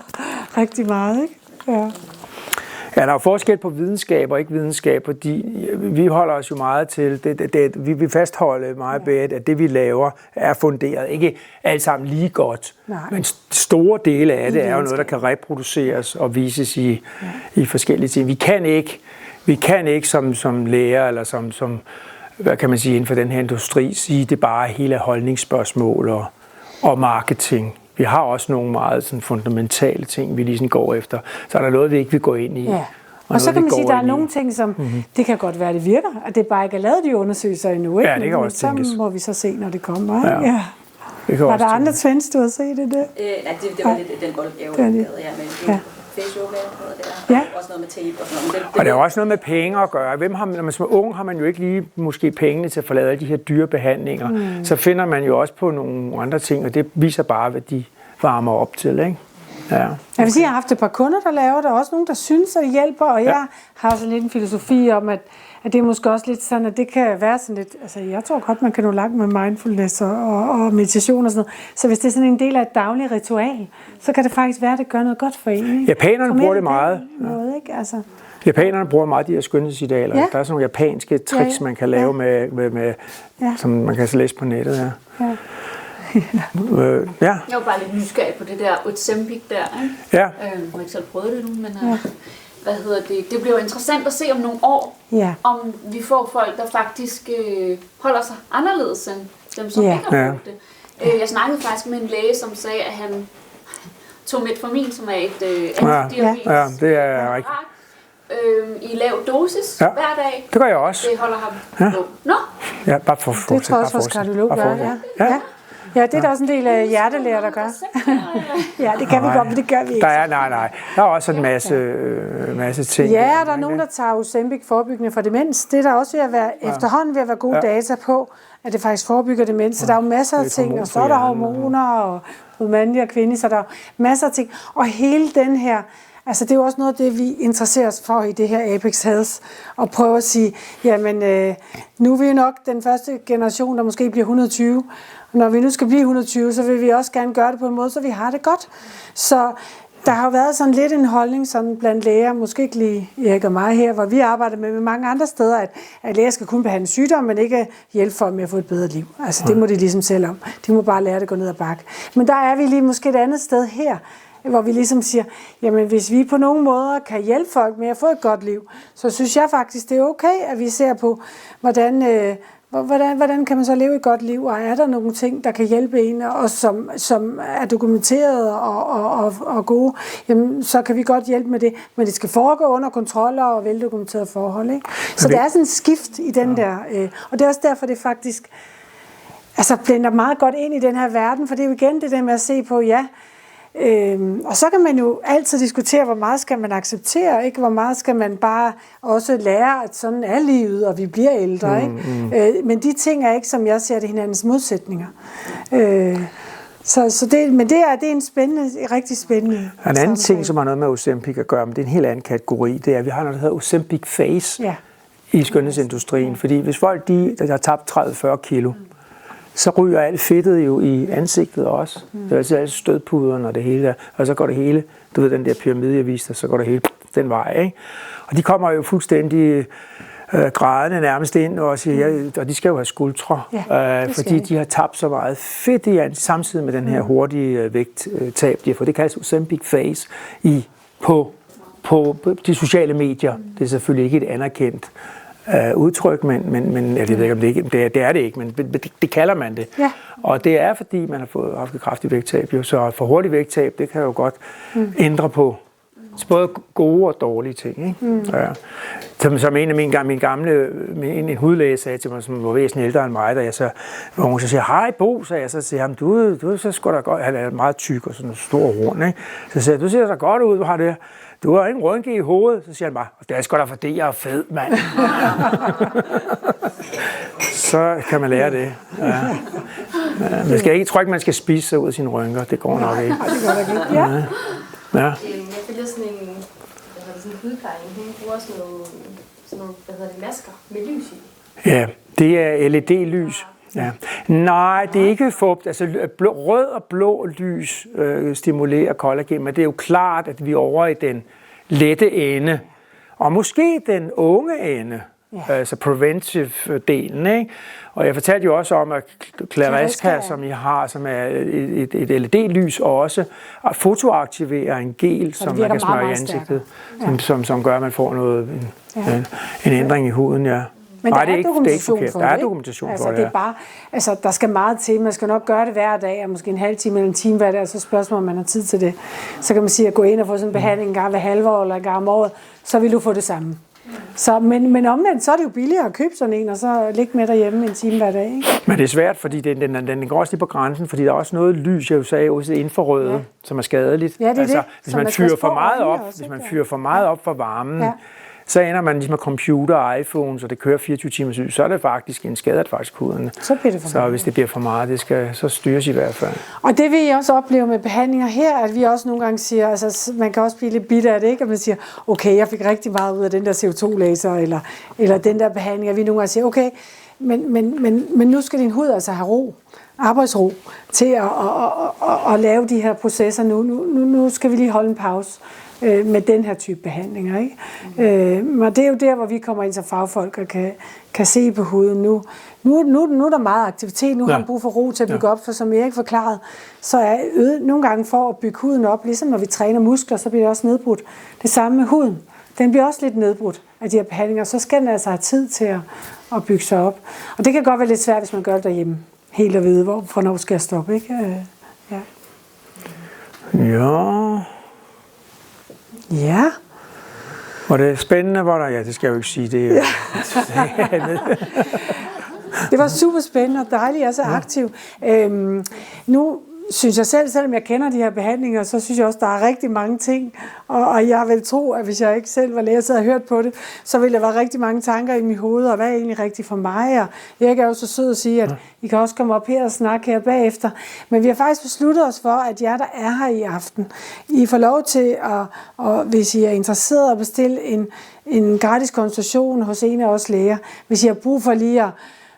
rigtig meget, ikke? Ja, der er jo forskel på videnskab og ikke videnskab, fordi vi holder os jo meget til, vi vil fastholde meget bedre, at det vi laver er funderet. Ikke alt sammen lige godt, men store dele af det er jo noget, der kan reproduceres og vises i forskellige ting. Vi kan ikke som læger eller som hvad kan man sige, inden for den her industri, sige, det bare hele holdningsspørgsmål og marketing. Vi har også nogle meget sådan fundamentale ting, vi ligesom går efter. Så er der noget, vi ikke vil gå ind i. Ja. Og så kan man sige, at der er nogle ting, som det kan godt være, det virker, og det bare ikke er lavet de undersøgelser endnu. Ikke? Ja, det kan også tænkes. Så må vi så se, når det kommer. Ja. Det var der andre trends, du har set i det? Nej, det var lidt den boldgave, jeg havde med face yoga, også noget med tape og sådan noget. Og der er også noget med penge at gøre. Når man er ung, har man jo ikke lige måske pengene til at forlade alle de her dyre behandlinger. Så finder man jo også på nogle andre ting, og det viser bare, hvad de varmer op til, ikke? Ja. Jeg vil sige, jeg har haft et par kunder, der laver det, og også nogen, der synes, at det hjælper, og jeg har sådan lidt en filosofi om, at det er måske også lidt sådan, at det kan være sådan lidt, altså jeg tror godt, man kan nå langt med mindfulness og meditation og sådan noget. Så hvis det er sådan en del af et dagligt ritual, så kan det faktisk være, at det gør noget godt for en. Ikke? Japanerne bruger det meget. Noget, ikke? Altså. Japanerne bruger meget de her skønhedsidealer. Der er sådan nogle japanske tricks, man kan lave med som man kan så læse på nettet. Ja. Jeg var bare lidt nysgerrig på det der Ozempic der, ikke? Ja. Jeg har ikke selv prøvet det nu, men det bliver jo interessant at se om nogle år, om vi får folk, der faktisk holder sig anderledes end dem, som ikke har brugt det. Jeg snakkede faktisk med en læge, som sagde, at han tog metformin, som er et antidiabetes det er rigtigt. I lav dosis hver dag. Det gør jeg også. Det holder ham på. Nå? Ja, bare for det tror jeg også, vores kardiolog gør, Ja, det er der også en del af hjertelæger, der gør. Ja, det kan vi godt, men det gør vi ikke. Nej. Der er også en masse ting. Ja, der er nogen, der tager Ozempic forebyggende for demens. Det er der også efterhånden ved at være gode data på, at det faktisk forebygger demens. Så der er jo masser af ting, og så er der hormoner, og både mandlige og kvindelige, så der er masser af ting. Og hele den her, altså det er jo også noget af det, vi interesserer os for i det her Apex Health, og prøve at sige, jamen nu er vi nok den første generation, der måske bliver 120, når vi nu skal blive 120, så vil vi også gerne gøre det på en måde, så vi har det godt. Så der har jo været sådan lidt en holdning sådan blandt læger, måske ikke lige Erik og mig her, hvor vi arbejder med mange andre steder, at læger skal kun behandle sygdom, men ikke hjælpe folk med at få et bedre liv. Altså det må de ligesom selv om. De må bare lære det at gå ned ad bakke. Men der er vi lige måske et andet sted her, hvor vi ligesom siger, jamen hvis vi på nogen måder kan hjælpe folk med at få et godt liv, så synes jeg faktisk, det er okay, at vi ser på, hvordan hvordan kan man så leve et godt liv, og er der nogle ting, der kan hjælpe en, og som er dokumenteret og gode, jamen, så kan vi godt hjælpe med det, men det skal foregå under kontroller og veldokumenterede forhold. Ikke? Så det er sådan en skift i den der, og det er også derfor, det faktisk blender meget godt ind i den her verden, for det er jo igen det der med at se på, og så kan man jo altid diskutere, hvor meget skal man acceptere, ikke? Hvor meget skal man bare også lære, at sådan er livet, og vi bliver ældre. Ikke? Men de ting er ikke, som jeg ser det, hinandens modsætninger. Men det er en rigtig spændende en anden ting, som har noget med Ozempic at gøre, men det er en helt anden kategori, det er, at vi har noget, der hedder Ozempic Face i skønhedsindustrien. Fordi hvis folk der har tabt 30-40 kilo, så ryger alt fedtet jo i ansigtet også. Det er altså alle stødpuderne og det hele der. Og så går det hele, du ved den der pyramide, jeg viste dig, så går det hele den vej, ikke? Og de kommer jo fuldstændig grædende nærmest ind og siger, og de skal jo have skuldre, fordi de har tabt så meget fedt samtidig med den her hurtige vægttab, de har fået. Det kaldes Ozempic Face på de sociale medier. Det er selvfølgelig ikke et anerkendt udtryk, men jeg ved ikke, om det er det ikke, men det kalder man det. Ja. Og det er, fordi man har haft et kraftigt vægttab. Så for hurtigt vægttab, det kan jo godt ændre på både gode og dårlige ting. Ikke? Som en af mine gamle en hudlæge sagde til mig, som var væsentligt ældre end mig, hvor hun så siger, hej Bo, sagde jeg, så siger han, du så sgu da godt, han er meget tyk og sådan en stor rund, ikke? Så siger jeg, du ser så godt ud, du har det. Du har en rynke i hovedet. Så siger han bare, det er sgu da fordi jeg er fed, mand. Så kan man lære det. Ja. Jeg tror ikke, man skal spise sig ud af sine rynker. Det går nok ikke. Jeg følger sådan en hudplejning. Hun bruger sådan nogle masker med lys i. Ja, det er LED-lys. Ja. Nej, det er ikke fugt. Altså, rød og blå lys stimulerer kollagen, men det er jo klart, at vi er over i den lette ende, og måske den unge ende, altså preventive-delen. Ikke? Og jeg fortalte jo også om, at Claresca, som I har, som er et LED-lys, også fotoaktiverer en gel, som man kan smøre i ansigtet, som gør, at man får en ændring i huden, Men nej, der er dokumentation for det. Der er dokumentation for det. Det er bare, der skal meget til. Man skal nok gøre det hver dag, og måske en halv time eller en time hver dag, og så spørgsmålet, om man har tid til det. Så kan man sige, at gå ind og få sådan en behandling en gang hver halvår eller en gang om året, så vil du få det samme. Så, men omvendt, så er det jo billigere at købe sådan en, og så ligge med derhjemme en time hver dag. Ikke? Men det er svært, fordi den går også lige på grænsen, fordi der er også noget lys, jeg jo sagde, også infrarøde, som er skadeligt. Ja, det er det. Hvis man fyrer for meget op, for meget op for varmen, så ender man ligesom med computer og iPhone, så det kører 24 timer ud, så er det faktisk en skadet faktisk huden. Så hvis det bliver for meget, så styres i hvert fald. Og det vil jeg også opleve med behandlinger her, at vi også nogle gange siger, altså man kan også blive lidt bitter af det, ikke? At man siger, okay, jeg fik rigtig meget ud af den der CO2-laser, eller den der behandling, og vi nogle gange siger, okay, men nu skal din hud altså have ro, arbejdsro, til at lave de her processer nu. Nu skal vi lige holde en pause med den her type behandlinger. Ikke? Og det er jo der, hvor vi kommer ind som fagfolk og kan se på huden nu. Nu er der meget aktivitet, nu har man brug for ro til at bygge op, for som Erik forklarede, så er nogle gange for at bygge huden op, ligesom når vi træner muskler, så bliver det også nedbrudt. Det samme med huden. Den bliver også lidt nedbrudt af de her behandlinger, så skal den altså have tid til at bygge sig op. Og det kan godt være lidt svært, hvis man gør det derhjemme, helt at vide, hvornår skal jeg stoppe, ikke? Ja. Var det spændende, det skal jeg jo ikke sige, det Det var super spændende og dejligt, at jeg er så aktiv. Nu synes jeg selv, selvom jeg kender de her behandlinger, så synes jeg også, der er rigtig mange ting, og jeg vil tro, at hvis jeg ikke selv var lærer og havde hørt på det, så ville der være rigtig mange tanker i mit hoved, og hvad er egentlig rigtigt for mig, og jeg er jo så sød at sige, at I kan også komme op her og snakke her bagefter, men vi har faktisk besluttet os for, at jer, der er her i aften, I får lov til at hvis I er interesseret at bestille en gratis konsultation hos en af os læger, hvis I har brug for lige at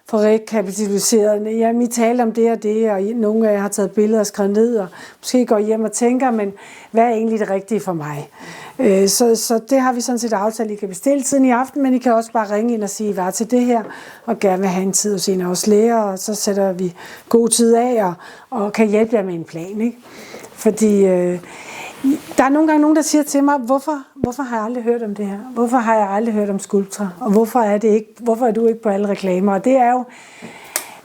få rekapitaliseret. Jamen, I taler om det og det, og nogle af jer har taget billeder og skrevet ned, og måske går hjem og tænker, men hvad er egentlig det rigtige for mig? Så det har vi sådan set aftalt, I kan bestille tiden i aften, men I kan også bare ringe ind og sige, hvad til det her, og gerne vil have en tid hos en af os læger, og så sætter vi god tid af, og kan hjælpe jer med en plan. Ikke? Fordi der er nogle gange nogen, der siger til mig, hvorfor hvorfor har jeg aldrig hørt om det her? Hvorfor har jeg aldrig hørt om Sculptra? Og hvorfor er du ikke på alle reklamer? Og det er jo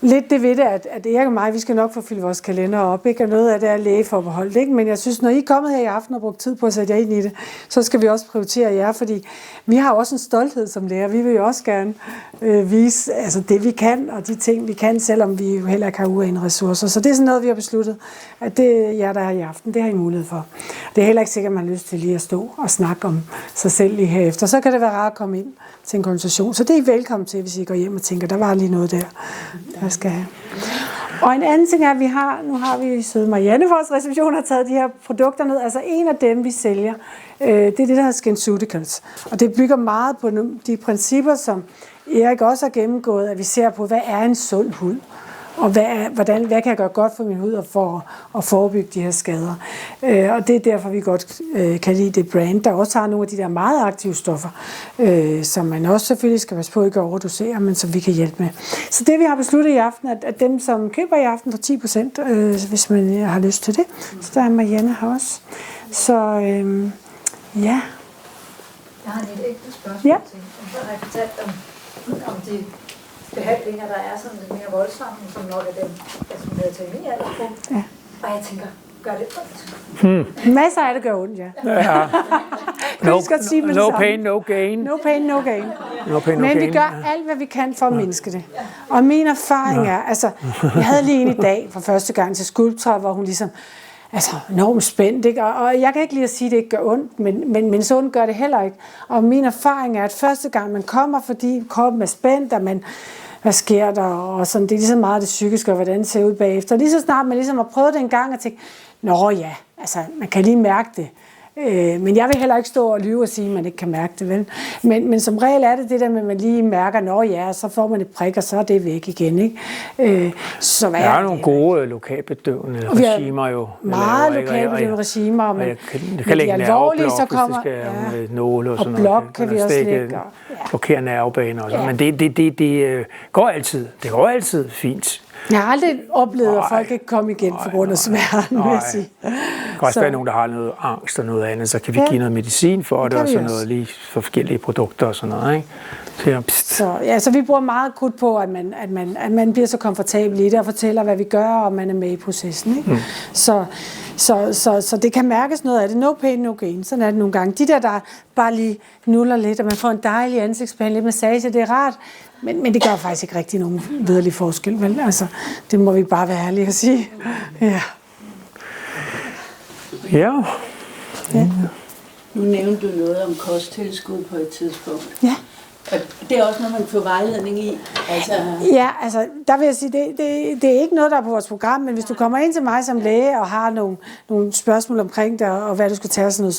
lidt det ved det, at Erik og mig, vi skal nok få fyldt vores kalender op, ikke? Og noget af det er lægeforbeholdt, ikke? Men jeg synes, når I er kommet her i aften og brugt tid på at sætte jer ind i det, så skal vi også prioritere jer, fordi vi har også en stolthed som lærer. Vi vil jo også gerne vise altså det, vi kan, og de ting, vi kan, selvom vi jo heller ikke har uanede ressourcer. Så det er sådan noget, vi har besluttet, at det er jer, der er i aften. Det har I mulighed for. Det er heller ikke sikkert, at man har lyst til lige at stå og snakke om sig selv lige herefter. Så kan det være rart at komme ind til en konsultation. Så det er I velkommen til, hvis I går hjem og tænker, der var lige noget der skal have. Og en anden ting er, at nu har vi søde Marianne fra vores reception har taget de her produkter ned. Altså en af dem, vi sælger, det er det, der hedder SkinCeuticals. Og det bygger meget på de principper, som Erik også har gennemgået, at vi ser på, hvad er en sund hud? Og hvad kan jeg gøre godt for min hud for at forebygge de her skader. Og det er derfor, vi godt kan lide det brand, der også har nogle af de der meget aktive stoffer, som man også selvfølgelig skal passe på ikke at overdosere, men som vi kan hjælpe med. Så det vi har besluttet i aften, at dem som køber i aften får 10%, hvis man har lyst til det. Så der er Marianne her også. Så ja. Jeg har et enkelt spørgsmål til. Så har jeg fortalt om de behandlinger, der er sådan lidt mere voldsomme, som nok er dem, som havde til min aldersgruppe. Ja. Og jeg tænker, gør det ondt? Masser af det gør ondt, ja. No pain, no gain. No pain, no gain. No pain, no Men gain. vi gør alt, hvad vi kan for at mindske det. Og min erfaring er, altså, jeg havde lige en i dag for første gang til Sculptra, hvor hun ligesom, altså enormt spændt, ikke? Og jeg kan ikke lige at sige, at det ikke gør ondt, men så ondt gør det heller ikke. Og min erfaring er, at første gang man kommer, fordi kroppen er spændt, og man, hvad sker der, og sådan, det er ligesom meget det psykiske, og hvordan det ser ud bagefter. Lige så snart man ligesom har prøvet det en gang, og tænkt, nå ja, altså man kan lige mærke det. Men jeg vil heller ikke stå og lyve og sige, at man ikke kan mærke det, vel? Men som regel er det der med, at man lige mærker, nå ja, så får man et prik, og så er det væk igen, ikke? Så hvad der er nogle gode lokalbedøvende regimer jo. Meget lokalbedøvende regimer, men det kan lægge nerveblok, så kommer, hvis det skal med nåle og sådan noget. Og blok kan vi også lægge. Blokere nervebaner og sådan. Men det går altid. Det går altid fint. Jeg har aldrig oplevet, at folk ikke kommer igen på grund af smerten, vil jeg sige. Der kan også være nogen, der har noget angst og noget andet, så kan vi give noget medicin for det, og sådan noget lige for forskellige produkter og sådan noget, ikke? Så vi bruger meget krudt på, at man bliver så komfortabel i det, og fortæller, hvad vi gør, og man er med i processen, ikke? Så det kan mærkes noget af det. No pain, no gain. Sådan er det nogle gange. De der bare lige nuller lidt, og man får en dejlig ansigtsbehandling, lidt massage, det er rart. Men det gør faktisk ikke rigtig nogen vederlig forskel, vel? Altså, det må vi bare være ærlige at sige. Ja. Nu nævnte du noget om kosttilskud på et tidspunkt. Ja. Og det er også noget, man får vejledning i. Ja, altså, der vil jeg sige, det er ikke noget, der er på vores program, men hvis du kommer ind til mig som læge og har nogle spørgsmål omkring det, og hvad du skal tage og sådan noget,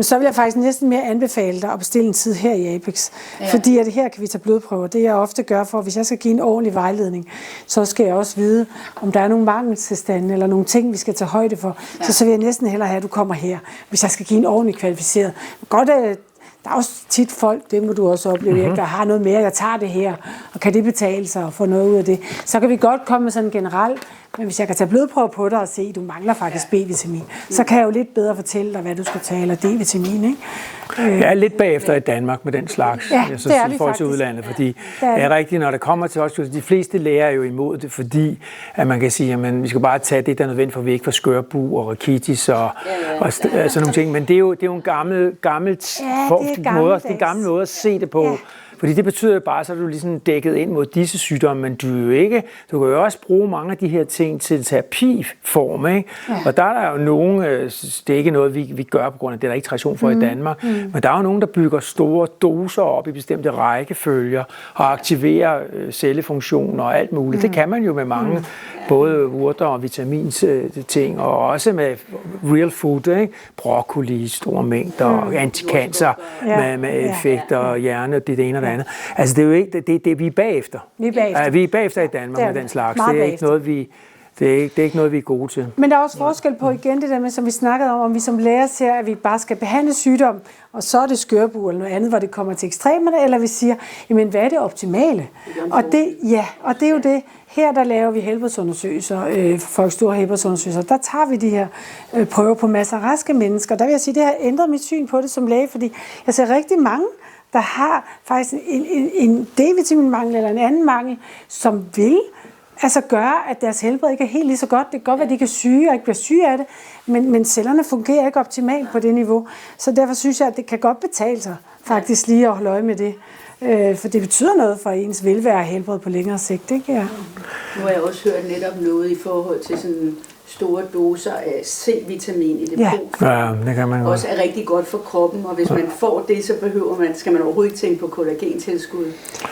så vil jeg faktisk næsten mere anbefale dig at bestille en tid her i Apex. Ja. Fordi at her kan vi tage blodprøver. Det jeg ofte gør for, hvis jeg skal give en ordentlig vejledning, så skal jeg også vide, om der er nogle mangelstilstande eller nogle ting, vi skal tage højde for. Ja. Så vil jeg næsten hellere have, at du kommer her, hvis jeg skal give en ordentlig kvalificeret. Godt, der er også tit folk, det må du også opleve, der har noget mere, jeg tager det her, og kan det betale sig og få noget ud af det. Så kan vi godt komme med sådan generelt, men hvis jeg kan tage blodprøver på dig og se, at du mangler faktisk B-vitamin, så kan jeg jo lidt bedre fortælle dig, hvad du skal tage, eller D-vitamin, ikke? Jeg er lidt bagefter i Danmark med den slags, ja, jeg synes, i forhold til udlandet, fordi det er rigtigt, når det kommer til os, de fleste læger er jo imod det, fordi at man kan sige, at vi skal bare tage det, der er nødvendigt, for vi ikke får skørbu og rakitis og sådan nogle ting, men det er jo en gammel måde at se det på. Ja. Fordi det betyder jo bare, så er du ligesom dækket ind mod disse sygdomme, men du kan jo også bruge mange af de her ting til terapiform, ikke? Ja. Og der er der jo nogen, det er ikke noget, vi gør på grund af det, der er ikke tradition for i Danmark, men der er jo nogen, der bygger store doser op i bestemte rækkefølger og aktiverer cellefunktioner og alt muligt. Det kan man jo med mange, både urter og vitaminting, og også med real food, ikke? Broccoli, store mængder, anticancer med effekter og hjerne, det ene og det andet. Altså det er jo ikke, det vi er bagefter. Vi er bagefter i Danmark med den slags. Det er ikke noget, Det er ikke noget, vi er gode til. Men der er også forskel på igen det der med, som vi snakkede om vi som læger ser, at vi bare skal behandle sygdom, og så er det skørbug eller noget andet, hvor det kommer til ekstremerne, eller vi siger, jamen hvad er det optimale? Og det er jo det. Her der laver vi helbredsundersøgelser, folk store helbredsundersøgelser. Der tager vi de her prøver på masser af raske mennesker. Der vil jeg sige, det har ændret mit syn på det som læge, fordi jeg ser rigtig mange, der har faktisk en D-vitaminmangel eller en anden mangel, som vil gøre, at deres helbred ikke er helt lige så godt. Det kan godt være, at de ikke er syge og ikke bliver syge af det, men cellerne fungerer ikke optimalt på det niveau. Så derfor synes jeg, at det kan godt betale sig faktisk lige at holde øje med det. For det betyder noget for ens velvære og helbred på længere sigt, ikke? Ja. Nu har jeg også hørt netop noget i forhold til sådan store doser af C-vitamin i depot. Ja, det kan man godt. Også er rigtig godt for kroppen, og hvis man får det, så skal man overhovedet ikke tænke på kollagentilskud.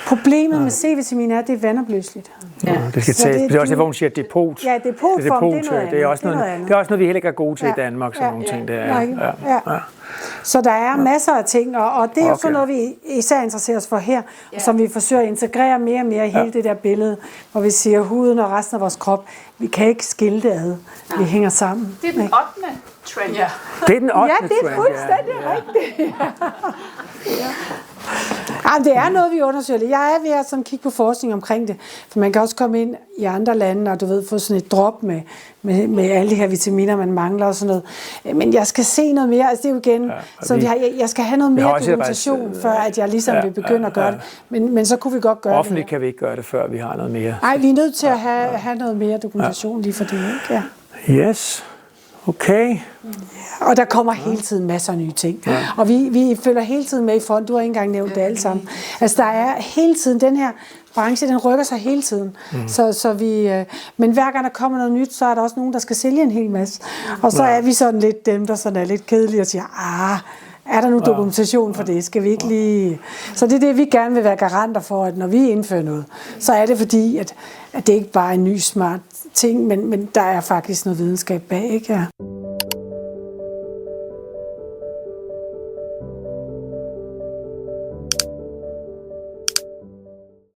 Problemet med C-vitamin er, at det er vandopløseligt. Ja. Det skal tages. Det er også det, hvor hun siger depot. Ja, depotform, det er noget andet. Det er også noget, vi heller ikke er gode til i Danmark, sådan nogle ting. Ja. Så der er masser af ting, og det er jo sådan noget, vi især interesserer os for her, som vi forsøger at integrere mere og mere i hele det der billede, hvor vi siger, huden og resten af vores krop, vi kan ikke skille det ad. Vi hænger sammen. Det er den 8. trend. Ja. Det er den 8. trend. Ja, det er fuldstændig rigtigt. Ja, det er noget, vi undersøger. Jeg er ved at sådan kigge på forskning omkring det, for man kan også komme ind i andre lande og få sådan et drop med alle de her vitaminer, man mangler og sådan noget. Men jeg skal se noget mere. Altså det er jo igen, jeg skal have noget mere dokumentation, før at jeg ligesom vil begynde at gøre det. Men så kunne vi godt gøre offentligt kan vi ikke gøre det, før vi har noget mere. Nej, vi er nødt til at have noget mere dokumentation lige for det, ikke? Ja. Yes. Okay. Og der kommer hele tiden masser af nye ting. Ja. Og vi følger hele tiden med i front. Du har ikke engang nævnt det alle sammen. Altså der er hele tiden, den her branche, den rykker sig hele tiden. Så vi, men hver gang der kommer noget nyt, så er der også nogen, der skal sælge en hel masse. Og så er vi sådan lidt dem, der sådan er lidt kedelige og siger, er der nu dokumentation for det? Skal vi ikke lige... Så det er det, vi gerne vil være garanter for, at når vi indfører noget, så er det fordi, at det ikke bare er en ny smart ting, men der er faktisk noget videnskab bag, ikke? Ja.